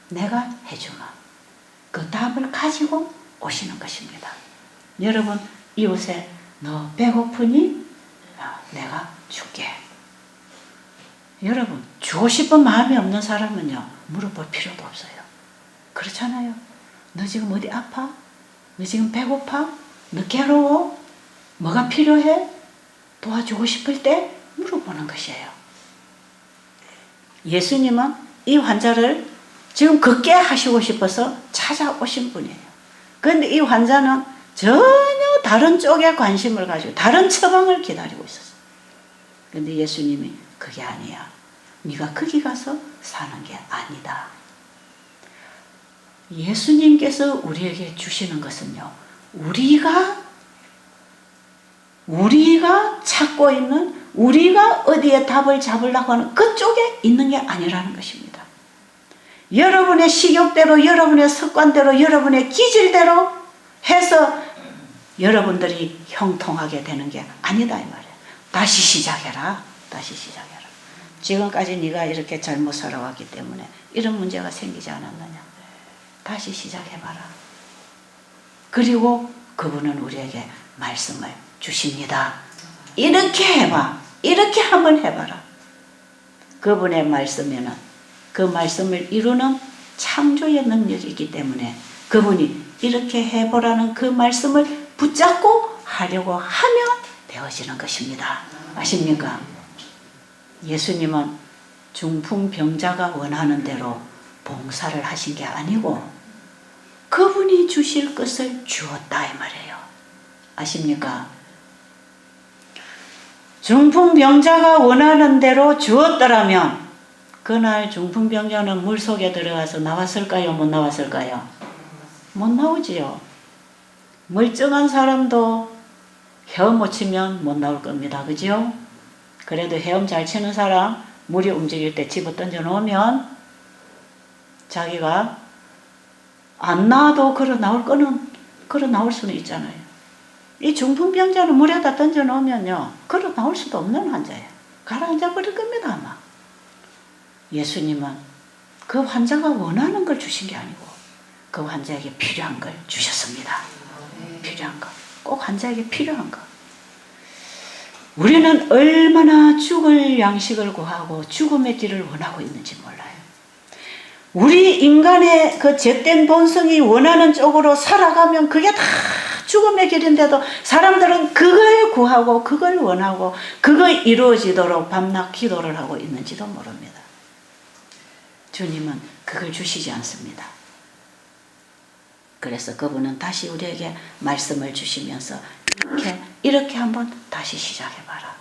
내가 해주마, 그 답을 가지고 오시는 것입니다. 여러분, 이웃에 너 배고프니? 내가 줄게. 여러분, 주고 싶은 마음이 없는 사람은요, 물어볼 필요도 없어요. 그렇잖아요. 너 지금 어디 아파? 너 지금 배고파? 너 괴로워? 뭐가 필요해? 도와주고 싶을 때 물어보는 것이에요. 예수님은 이 환자를 지금 걷게 하시고 싶어서 찾아오신 분이에요. 그런데 이 환자는 전혀 다른 쪽에 관심을 가지고 다른 처방을 기다리고 있었어요. 그런데 예수님이 그게 아니야. 네가 거기 가서 사는 게 아니다. 예수님께서 우리에게 주시는 것은요, 우리가 찾고 있는, 우리가 어디에 답을 잡으려고 하는 그쪽에 있는 게 아니라는 것입니다. 여러분의 식욕대로, 여러분의 습관대로, 여러분의 기질대로 해서 여러분들이 형통하게 되는 게 아니다 이 말이에요. 다시 시작해라. 다시 시작해라. 지금까지 네가 이렇게 잘못 살아왔기 때문에 이런 문제가 생기지 않았느냐. 다시 시작해봐라. 그리고 그분은 우리에게 말씀을 주십니다. 이렇게 해봐. 이렇게 한번 해봐라. 그분의 말씀에는 그 말씀을 이루는 창조의 능력이 있기 때문에 그분이 이렇게 해보라는 그 말씀을 붙잡고 하려고 하면 되어지는 것입니다. 아십니까? 예수님은 중풍병자가 원하는 대로 봉사를 하신 게 아니고 그분이 주실 것을 주었다 이 말이에요. 아십니까? 중풍병자가 원하는 대로 주었더라면 그날 중풍병자는 물속에 들어가서 나왔을까요? 못 나왔을까요? 못 나오지요. 멀쩡한 사람도 헤엄 못 치면 못 나올 겁니다. 그죠? 그래도 헤엄 잘 치는 사람 물이 움직일 때 집어 던져 놓으면 자기가 안 나와도 걸어 나올 거는 걸어 나올 수는 있잖아요. 이 중풍병자는 물에다 던져 놓으면요 걸어 나올 수도 없는 환자예요. 가라앉아 버릴 겁니다 아마. 예수님은 그 환자가 원하는 걸 주신 게 아니고 그 환자에게 필요한 걸 주셨습니다. 필요한 거. 꼭 환자에게 필요한 거. 우리는 얼마나 죽을 양식을 구하고 죽음의 길을 원하고 있는지 몰라요. 우리 인간의 그 죄된 본성이 원하는 쪽으로 살아가면 그게 다 죽음의 길인데도 사람들은 그걸 구하고 그걸 원하고 그거 이루어지도록 밤낮 기도를 하고 있는지도 모릅니다. 주님은 그걸 주시지 않습니다. 그래서 그분은 다시 우리에게 말씀을 주시면서 이렇게 한번 다시 시작해봐라.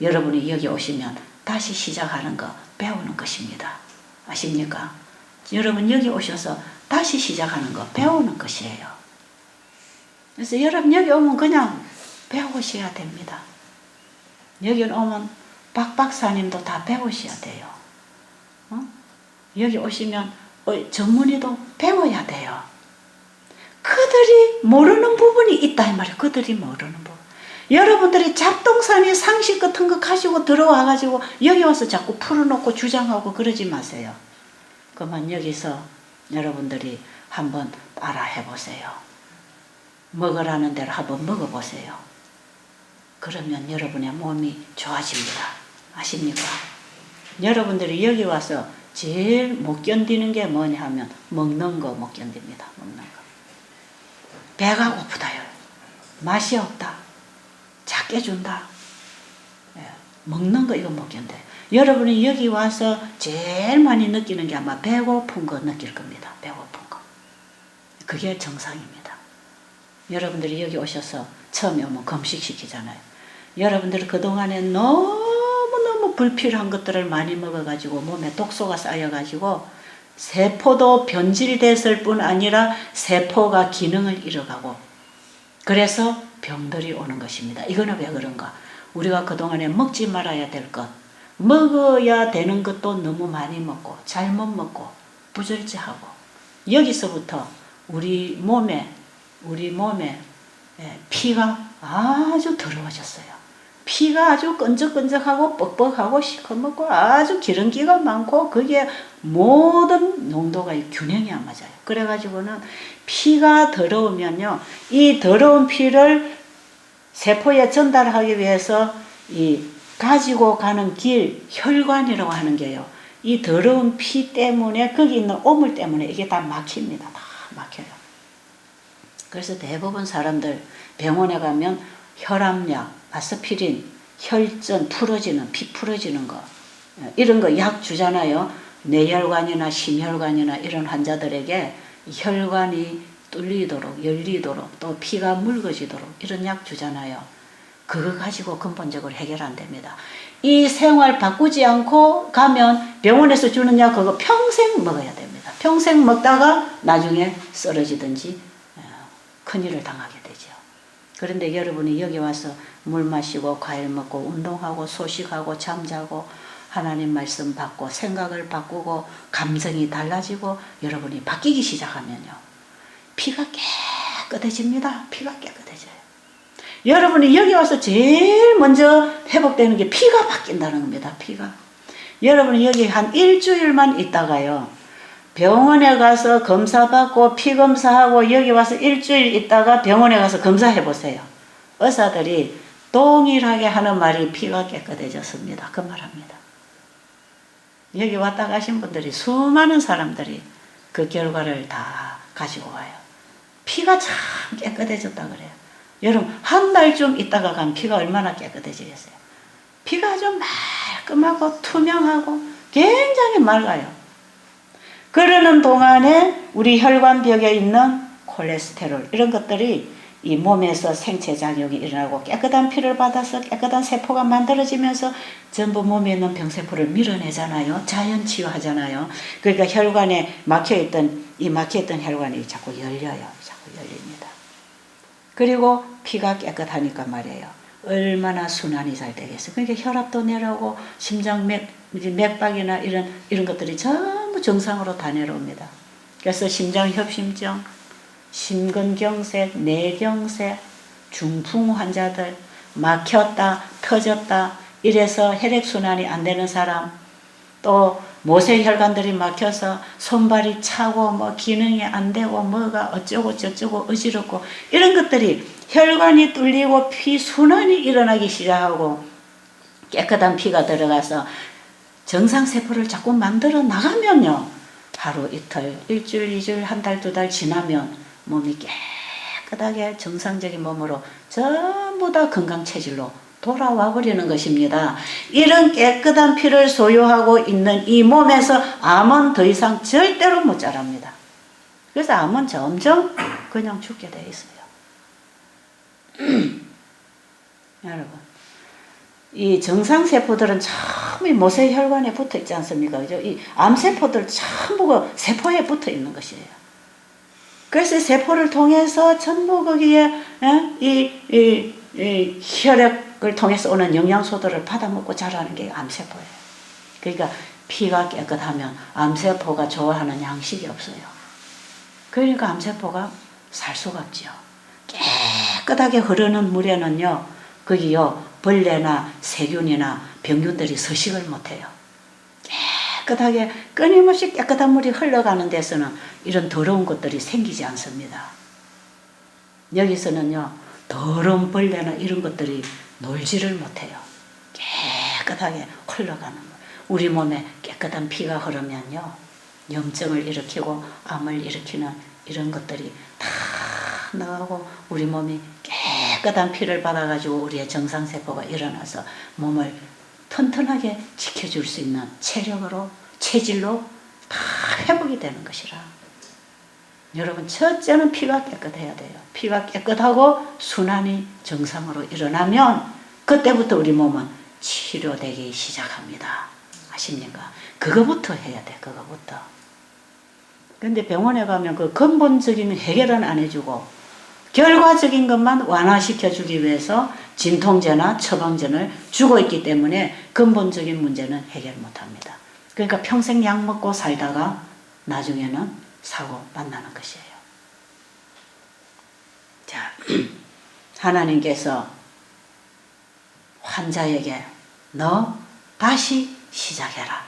여러분이 여기 오시면 다시 시작하는 거 배우는 것입니다. 아십니까? 여러분 여기 오셔서 다시 시작하는 거 배우는 것이에요. 그래서 여러분 여기 오면 그냥 배우셔야 됩니다. 여기 오면 박 박사님도 다 배우셔야 돼요. 여기 오시면 전문의도 배워야 돼요. 그들이 모르는 부분이 있다 이 말이에요. 그들이 모르는 부분. 여러분들이 잡동사니 상식 같은 거 가지고 들어와가지고 여기 와서 자꾸 풀어놓고 주장하고 그러지 마세요. 그만 여기서 여러분들이 한번 따라 해보세요. 먹으라는 대로 한번 먹어보세요. 그러면 여러분의 몸이 좋아집니다. 아십니까? 여러분들이 여기 와서 제일 못 견디는 게 뭐냐 하면 먹는 거 못 견딥니다. 먹는 거. 배가 고프다요. 맛이 없다. 작게 준다. 먹는 거 이거 못 견뎌요. 여러분이 여기 와서 제일 많이 느끼는 게 아마 배고픈 거 느낄 겁니다. 배고픈 거. 그게 정상입니다. 여러분들이 여기 오셔서 처음에 오면 금식시키잖아요. 여러분들이 그동안에 너무너무 불필요한 것들을 많이 먹어가지고 몸에 독소가 쌓여가지고 세포도 변질됐을 뿐 아니라 세포가 기능을 잃어가고 그래서 병들이 오는 것입니다. 이거는 왜 그런가? 우리가 그동안에 먹지 말아야 될 것, 먹어야 되는 것도 너무 많이 먹고 잘못 먹고 부절제하고 여기서부터 우리 몸에 피가 아주 더러워졌어요. 피가 아주 끈적끈적하고 뻑뻑하고 시커멓고 아주 기름기가 많고 그게 모든 농도가 균형이 안 맞아요. 그래가지고는 피가 더러우면요, 이 더러운 피를 세포에 전달하기 위해서 이 가지고 가는 길, 혈관이라고 하는 게요. 이 더러운 피 때문에 거기 있는 오물 때문에 이게 다 막힙니다. 다 막혀요. 그래서 대부분 사람들 병원에 가면 혈압약, 아스피린, 혈전 풀어지는, 피 풀어지는 거 이런 거 약 주잖아요. 뇌혈관이나 심혈관이나 이런 환자들에게 혈관이 뚫리도록 열리도록 또 피가 묽어지도록 이런 약 주잖아요. 그거 가지고 근본적으로 해결 안 됩니다. 이 생활 바꾸지 않고 가면 병원에서 주는 약 그거 평생 먹어야 됩니다. 평생 먹다가 나중에 쓰러지든지 큰일을 당하게 되죠. 그런데 여러분이 여기 와서 물 마시고 과일 먹고 운동하고 소식하고 잠자고 하나님 말씀 받고 생각을 바꾸고 감정이 달라지고 여러분이 바뀌기 시작하면요. 피가 깨끗해집니다. 피가 깨끗해져요. 여러분이 여기 와서 제일 먼저 회복되는 게 피가 바뀐다는 겁니다. 피가. 여러분이 여기 한 일주일만 있다가요. 병원에 가서 검사받고 피 검사하고 여기 와서 일주일 있다가 병원에 가서 검사해 보세요. 의사들이 동일하게 하는 말이 피가 깨끗해졌습니다. 그 말합니다. 여기 왔다 가신 분들이 수많은 사람들이 그 결과를 다 가지고 와요. 피가 참 깨끗해졌다 그래요. 여러분 한 달쯤 있다가 간 피가 얼마나 깨끗해지겠어요. 피가 아주 말끔하고 투명하고 굉장히 맑아요. 그러는 동안에 우리 혈관벽에 있는 콜레스테롤 이런 것들이 이 몸에서 생체작용이 일어나고 깨끗한 피를 받아서 깨끗한 세포가 만들어지면서 전부 몸에 있는 병세포를 밀어내잖아요. 자연 치유하잖아요. 그러니까 혈관에 막혀있던 혈관이 자꾸 열려요. 자꾸 열립니다. 그리고 피가 깨끗하니까 말이에요. 얼마나 순환이 잘 되겠어요. 그러니까 혈압도 내려오고 심장 맥박이나 이런 것들이 전부 정상으로 다 내려옵니다. 그래서 심장협심증, 심근경색, 뇌경색, 중풍 환자들, 막혔다, 터졌다, 이래서 혈액순환이 안 되는 사람, 또 모세혈관들이 막혀서 손발이 차고 뭐 기능이 안 되고 뭐가 어쩌고 저쩌고 어지럽고 이런 것들이 혈관이 뚫리고 피순환이 일어나기 시작하고 깨끗한 피가 들어가서 정상세포를 자꾸 만들어 나가면요. 하루 이틀, 일주일, 이주일, 한 달, 두 달 지나면 몸이 깨끗하게 정상적인 몸으로 전부 다 건강체질로 돌아와 버리는 것입니다. 이런 깨끗한 피를 소유하고 있는 이 몸에서 암은 더 이상 절대로 못 자랍니다. 그래서 암은 점점 그냥 죽게 되어 있어요. 여러분, 이 정상세포들은 전부 모세혈관에 붙어 있지 않습니까? 그죠? 이 암세포들 전부 세포에 붙어 있는 것이에요. 그래서 세포를 통해서 전부 거기에 이 혈액을 통해서 오는 영양소들을 받아먹고 자라는 게 암세포예요. 그러니까 피가 깨끗하면 암세포가 좋아하는 양식이 없어요. 그러니까 암세포가 살 수가 없죠. 깨끗하게 흐르는 물에는요, 거기요 벌레나 세균이나 병균들이 서식을 못해요. 깨끗하게 끊임없이 깨끗한 물이 흘러가는 데서는 이런 더러운 것들이 생기지 않습니다. 여기서는요 더러운 벌레나 이런 것들이 놀지를 못해요. 깨끗하게 흘러가는 물. 우리 몸에 깨끗한 피가 흐르면요 염증을 일으키고 암을 일으키는 이런 것들이 다 나가고 우리 몸이 깨끗한 피를 받아가지고 우리의 정상세포가 일어나서 몸을 튼튼하게 지켜줄 수 있는 체력으로 체질로 다 회복이 되는 것이라. 여러분 첫째는 피가 깨끗해야 돼요. 피가 깨끗하고 순환이 정상으로 일어나면 그때부터 우리 몸은 치료되기 시작합니다. 아십니까? 그거부터 해야 돼. 그거부터. 근데 병원에 가면 그 근본적인 해결은 안 해주고 결과적인 것만 완화시켜주기 위해서 진통제나 처방전을 주고 있기 때문에 근본적인 문제는 해결 못합니다. 그러니까 평생 약 먹고 살다가 나중에는 사고 만나는 것이에요. 자, 하나님께서 환자에게 너 다시 시작해라.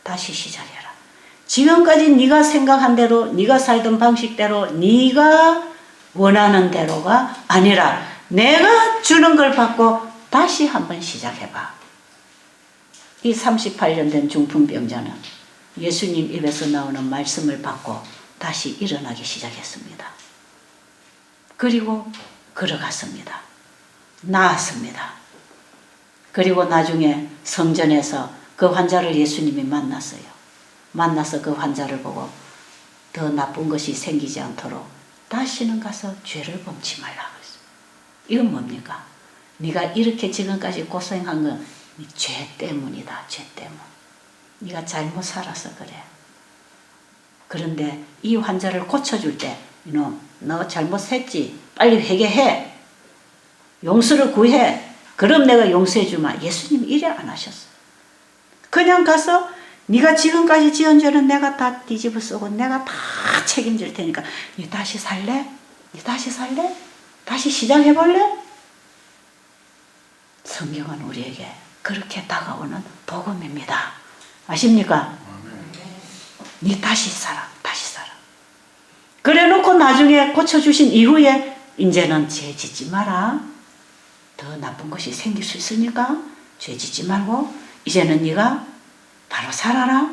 다시 시작해라. 지금까지 네가 생각한 대로 네가 살던 방식대로 네가 원하는 대로가 아니라 내가 주는 걸 받고 다시 한번 시작해봐. 이 38년 된 중풍병자는 예수님 입에서 나오는 말씀을 받고 다시 일어나기 시작했습니다. 그리고 걸어갔습니다. 나았습니다. 그리고 나중에 성전에서 그 환자를 예수님이 만났어요. 만나서 그 환자를 보고 더 나쁜 것이 생기지 않도록 다시는 가서 죄를 범치 말라 그랬어요. 이건 뭡니까? 네가 이렇게 지금까지 고생한 건 죄 때문이다. 죄 때문. 네가 잘못 살아서 그래. 그런데 이 환자를 고쳐줄 때 이놈 너 잘못했지. 빨리 회개해. 용서를 구해. 그럼 내가 용서해 주마. 예수님 이래 안 하셨어요. 그냥 가서 네가 지금까지 지은 죄는 내가 다 뒤집어 쓰고 내가 다 책임질 테니까 네 다시 살래? 네 다시 살래? 다시 시작해볼래? 성경은 우리에게 그렇게 다가오는 복음입니다. 아십니까? 네 다시 살아. 다시 살아. 그래 놓고 나중에 고쳐주신 이후에 이제는 죄 짓지 마라. 더 나쁜 것이 생길 수 있으니까 죄 짓지 말고 이제는 네가 바로 살아라.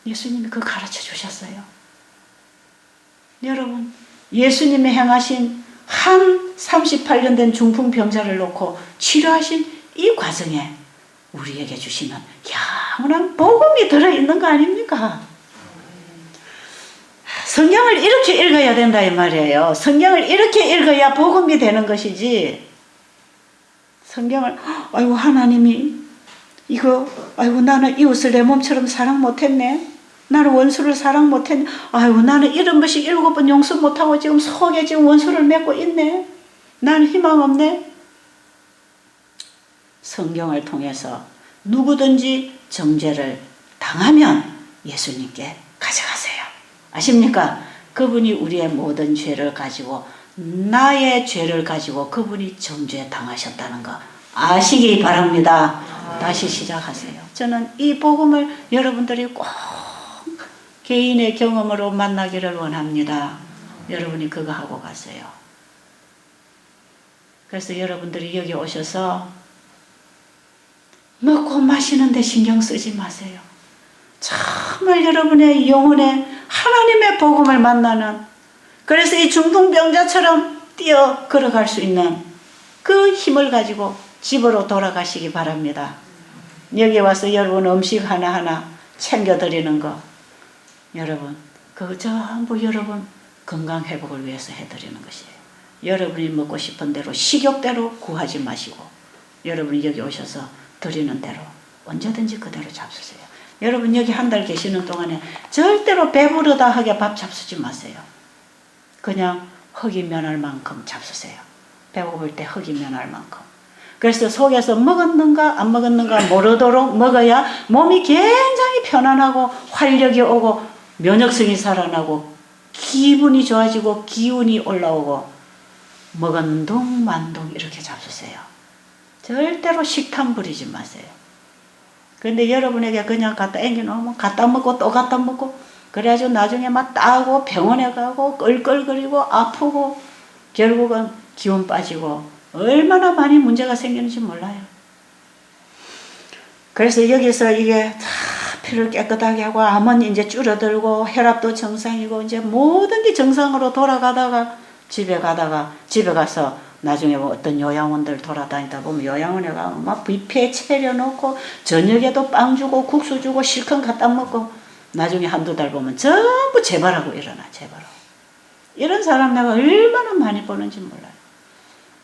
예수님이 그거 가르쳐 주셨어요. 여러분, 예수님이 행하신 한 38년 된 중풍병자를 놓고 치료하신 이 과정에 우리에게 주시는 영원한 복음이 들어있는 거 아닙니까? 성경을 이렇게 읽어야 된다 이 말이에요. 성경을 이렇게 읽어야 복음이 되는 것이지, 성경을 아이고 하나님이 이거 아이고 나는 이웃을 내 몸처럼 사랑 못했네, 나는 원수를 사랑 못했네, 아이고 나는 이런 것이 7번 용서 못하고 지금 속에 지금 원수를 맺고 있네, 나는 희망 없네. 성경을 통해서 누구든지 정죄를 당하면 예수님께 가져가세요. 아십니까? 그분이 우리의 모든 죄를 가지고, 나의 죄를 가지고 그분이 정죄 당하셨다는 거 아시기 바랍니다. 다시 시작하세요. 저는 이 복음을 여러분들이 꼭 개인의 경험으로 만나기를 원합니다. 여러분이 그거 하고 가세요. 그래서 여러분들이 여기 오셔서 먹고 마시는 데 신경 쓰지 마세요. 정말 여러분의 영혼에 하나님의 복음을 만나는, 그래서 이 중풍병자처럼 뛰어 걸어갈 수 있는 그 힘을 가지고 집으로 돌아가시기 바랍니다. 여기 와서 여러분 음식 하나하나 챙겨드리는 거, 여러분 그거 전부 여러분 건강 회복을 위해서 해드리는 것이에요. 여러분이 먹고 싶은 대로 식욕대로 구하지 마시고, 여러분이 여기 오셔서 드리는 대로 언제든지 그대로 잡수세요. 여러분 여기 한 달 계시는 동안에 절대로 배부르다 하게 밥 잡수지 마세요. 그냥 흙이 면할 만큼 잡수세요. 배고플 때 흙이 면할 만큼. 그래서 속에서 먹었는가 안 먹었는가 모르도록 먹어야 몸이 굉장히 편안하고 활력이 오고 면역성이 살아나고 기분이 좋아지고 기운이 올라오고, 먹은 둥 만둥 이렇게 잡수세요. 절대로 식탐 부리지 마세요. 근데 여러분에게 그냥 갖다 앵겨놓으면 갖다 먹고 또 갖다 먹고, 그래가지고 나중에 막 따고 병원에 가고 끌끌거리고 아프고 결국은 기운 빠지고 얼마나 많이 문제가 생기는지 몰라요. 그래서 여기서 이게 다 피를 깨끗하게 하고 암은 이제 줄어들고 혈압도 정상이고 이제 모든 게 정상으로 돌아가다가 집에 가서 나중에 뭐 어떤 요양원들 돌아다니다 보면 요양원에 가면 막 뷔페 차려놓고 저녁에도 빵 주고 국수 주고 실컷 갖다 먹고, 나중에 한두 달 보면 전부 재발하고 일어나. 재발하고. 이런 사람 내가 얼마나 많이 보는지 몰라요.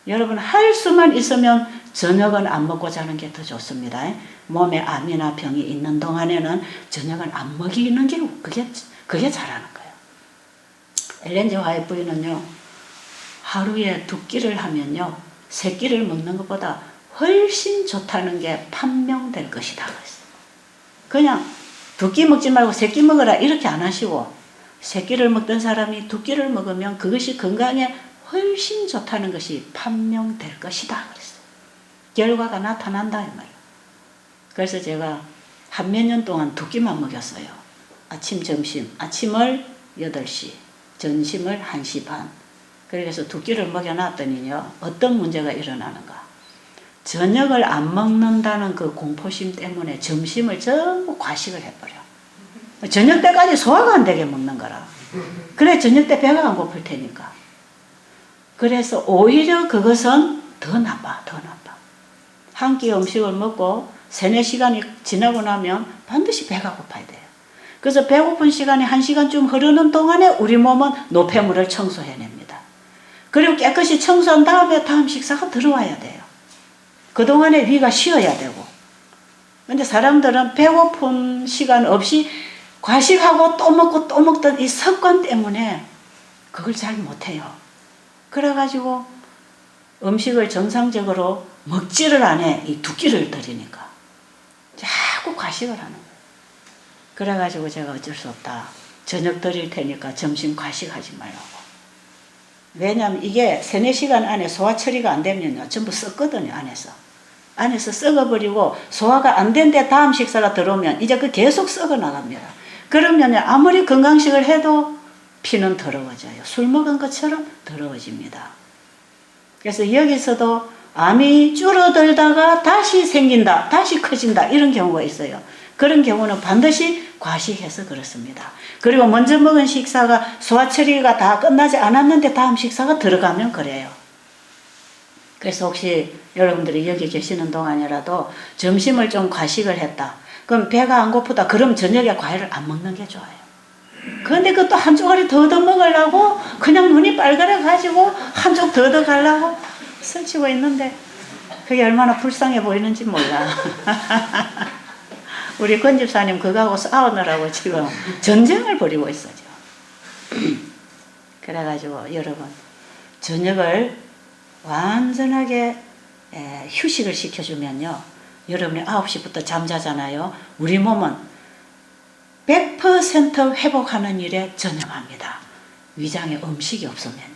여러분 할 수만 있으면 저녁은 안 먹고 자는 게 더 좋습니다. 몸에 암이나 병이 있는 동안에는 저녁은 안 먹이는 게 그게 잘하는 거예요. 엘렌 G 화이트 부인은요, 하루에 2끼를 하면요 3끼를 먹는 것보다 훨씬 좋다는 게 판명될 것이다 그랬어요. 그냥 2끼 먹지 말고 3끼 먹어라 이렇게 안 하시고, 3끼를 먹던 사람이 2끼를 먹으면 그것이 건강에 훨씬 좋다는 것이 판명될 것이다 그랬어요. 결과가 나타난다 이 말이에요. 그래서 제가 한 몇 년 동안 2끼만 먹였어요. 아침 점심, 아침을 8시, 점심을 1시 반. 그래서 2끼를 먹여놨더니요 어떤 문제가 일어나는가. 저녁을 안 먹는다는 그 공포심 때문에 점심을 전부 과식을 해버려. 저녁 때까지 소화가 안 되게 먹는 거라. 그래 저녁 때 배가 안 고플 테니까. 그래서 오히려 그것은 더 나빠. 한 끼 음식을 먹고 3-4시간이 지나고 나면 반드시 배가 고파야 돼요. 그래서 배고픈 시간이 1시간쯤 흐르는 동안에 우리 몸은 노폐물을 청소해냅니다. 그리고 깨끗이 청소한 다음에 다음 식사가 들어와야 돼요. 그동안에 위가 쉬어야 되고. 근데 사람들은 배고픈 시간 없이 과식하고 또 먹고 또 먹던 이 습관 때문에 그걸 잘 못해요. 그래가지고 음식을 정상적으로 먹지를 않아. 이 2끼를 드리니까 자꾸 과식을 하는 거예요. 그래가지고 제가 어쩔 수 없다. 저녁 드릴 테니까 점심 과식하지 말라고. 왜냐하면 이게 3-4시간 안에 소화 처리가 안 되면요 전부 썩거든요. 안에서 썩어버리고 소화가 안 된데 다음 식사가 들어오면 이제 그 계속 썩어 나갑니다. 그러면 아무리 건강식을 해도 피는 더러워져요. 술 먹은 것처럼 더러워집니다. 그래서 여기서도 암이 줄어들다가 다시 생긴다, 다시 커진다, 이런 경우가 있어요. 그런 경우는 반드시 과식해서 그렇습니다. 그리고 먼저 먹은 식사가 소화 처리가 다 끝나지 않았는데 다음 식사가 들어가면 그래요. 그래서 혹시 여러분들이 여기 계시는 동안이라도 점심을 좀 과식을 했다. 그럼 배가 안 고프다. 그럼 저녁에 과일을 안 먹는 게 좋아요. 그런데 그것도 한 조각이 더 먹으려고 그냥 눈이 빨개져가지고 한 쪽 더 가려고 설치고 있는데 그게 얼마나 불쌍해 보이는지 몰라. 우리 권 집사님 그거하고 싸우느라고 지금 전쟁을 벌이고 있어요. 그래가지고 여러분 저녁을 완전하게 휴식을 시켜주면요. 여러분이 9시부터 잠자잖아요. 우리 몸은 100% 회복하는 일에 전념합니다. 위장에 음식이 없으면요.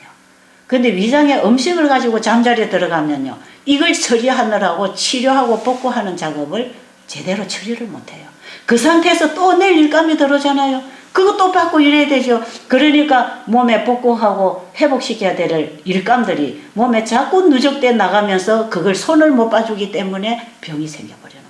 근데 위장에 음식을 가지고 잠자리에 들어가면요. 이걸 처리하느라고 치료하고 복구하는 작업을 제대로 처리를 못해요. 그 상태에서 또 내일 일감이 들어오잖아요. 그거 또 받고 이래야 되죠. 그러니까 몸에 복구하고 회복시켜야 될 일감들이 몸에 자꾸 누적돼 나가면서 그걸 손을 못 봐주기 때문에 병이 생겨버리는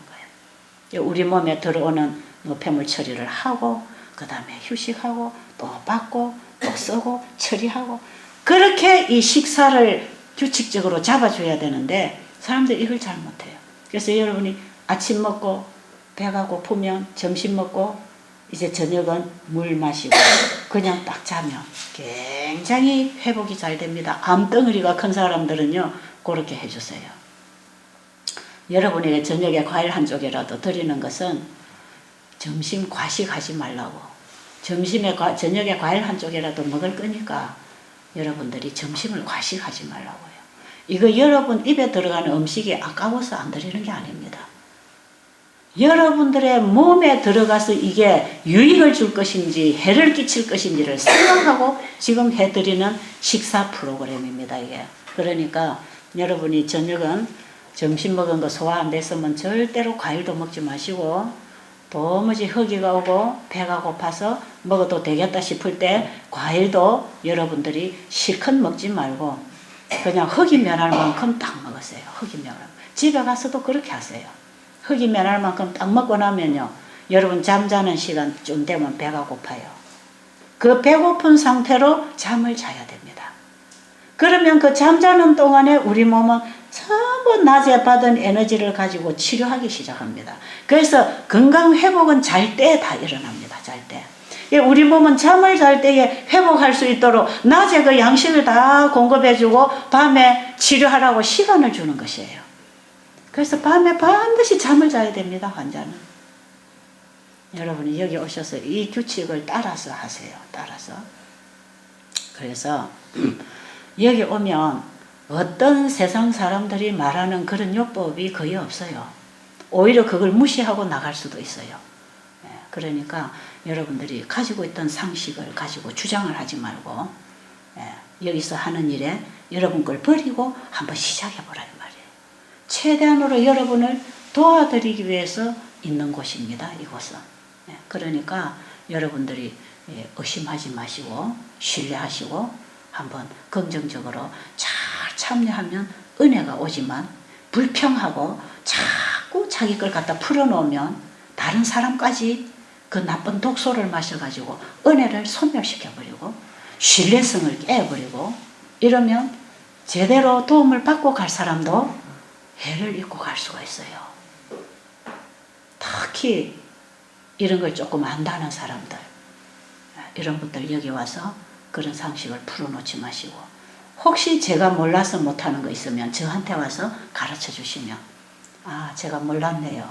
거예요. 우리 몸에 들어오는 노폐물 처리를 하고 그 다음에 휴식하고 또 받고 또 쓰고 처리하고 그렇게 이 식사를 규칙적으로 잡아줘야 되는데 사람들이 이걸 잘 못해요. 그래서 여러분이 아침 먹고 배가 고프면 점심 먹고 이제 저녁은 물 마시고 그냥 딱 자면 굉장히 회복이 잘 됩니다. 암덩어리가 큰 사람들은요 그렇게 해주세요. 여러분에게 저녁에 과일 한 쪽이라도 드리는 것은 점심 과식하지 말라고. 저녁에 과일 한 쪽이라도 먹을 거니까 여러분들이 점심을 과식하지 말라고요. 이거 여러분 입에 들어가는 음식이 아까워서 안 드리는 게 아닙니다. 여러분들의 몸에 들어가서 이게 유익을 줄 것인지 해를 끼칠 것인지를 생각하고 지금 해드리는 식사 프로그램입니다. 이게. 그러니까 여러분이 저녁은 점심 먹은 거 소화 안 됐으면 절대로 과일도 먹지 마시고 도무지 허기가 오고 배가 고파서 먹어도 되겠다 싶을 때 과일도 여러분들이 실컷 먹지 말고 그냥 허기 면할 만큼 딱 먹으세요. 허기 면할. 집에 가서도 그렇게 하세요. 허기 면할 만큼 딱 먹고 나면요. 여러분 잠자는 시간쯤 되면 배가 고파요. 그 배고픈 상태로 잠을 자야 됩니다. 그러면 그 잠자는 동안에 우리 몸은 전부 낮에 받은 에너지를 가지고 치료하기 시작합니다. 그래서 건강 회복은 잘 때 다 일어납니다. 잘 때. 우리 몸은 잠을 잘 때에 회복할 수 있도록 낮에 그 양식을 다 공급해주고 밤에 치료하라고 시간을 주는 것이에요. 그래서 밤에 반드시 잠을 자야 됩니다. 환자는. 여러분이 여기 오셔서 이 규칙을 따라서 하세요. 따라서. 그래서 여기 오면 어떤 세상 사람들이 말하는 그런 요법이 거의 없어요. 오히려 그걸 무시하고 나갈 수도 있어요. 그러니까 여러분들이 가지고 있던 상식을 가지고 주장을 하지 말고 여기서 하는 일에 여러분 걸 버리고 한번 시작해보라 이 말이에요. 최대한으로 여러분을 도와드리기 위해서 있는 곳입니다. 이곳은. 그러니까 여러분들이 의심하지 마시고 신뢰하시고 한번 긍정적으로 잘 참여하면 은혜가 오지만 불평하고 자꾸 자기 걸 갖다 풀어놓으면 다른 사람까지 그 나쁜 독소를 마셔가지고 은혜를 소멸시켜버리고 신뢰성을 깨버리고 이러면 제대로 도움을 받고 갈 사람도 해를 입고 갈 수가 있어요. 특히 이런 걸 조금 안다는 사람들 이런 분들 여기 와서 그런 상식을 풀어놓지 마시고 혹시 제가 몰라서 못하는 거 있으면 저한테 와서 가르쳐 주시면 아 제가 몰랐네요.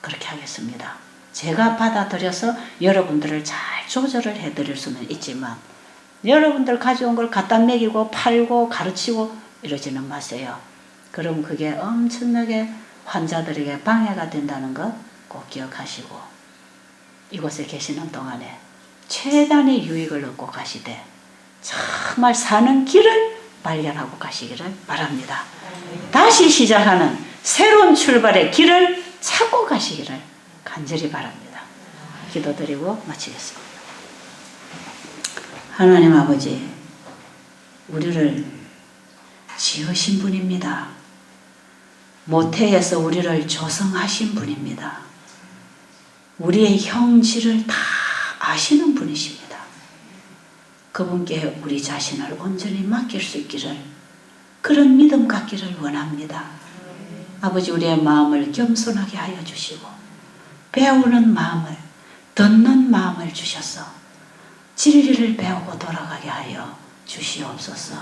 그렇게 하겠습니다. 제가 받아들여서 여러분들을 잘 조절을 해드릴 수는 있지만 여러분들 가져온 걸 갖다 먹이고 팔고 가르치고 이러지는 마세요. 그럼 그게 엄청나게 환자들에게 방해가 된다는 것 꼭 기억하시고 이곳에 계시는 동안에 최단의 유익을 얻고 가시되 정말 사는 길을 발견하고 가시기를 바랍니다. 다시 시작하는 새로운 출발의 길을 찾고 가시기를 간절히 바랍니다. 기도드리고 마치겠습니다. 하나님 아버지, 우리를 지으신 분입니다. 모태에서 우리를 조성하신 분입니다. 우리의 형질을 다 아시는 분이십니다. 그분께 우리 자신을 온전히 맡길 수 있기를, 그런 믿음 갖기를 원합니다. 아버지, 우리의 마음을 겸손하게 하여 주시고 배우는 마음을, 듣는 마음을 주셔서 진리를 배우고 돌아가게 하여 주시옵소서.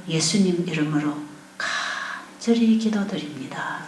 예수님 이름으로 간절히 기도드립니다.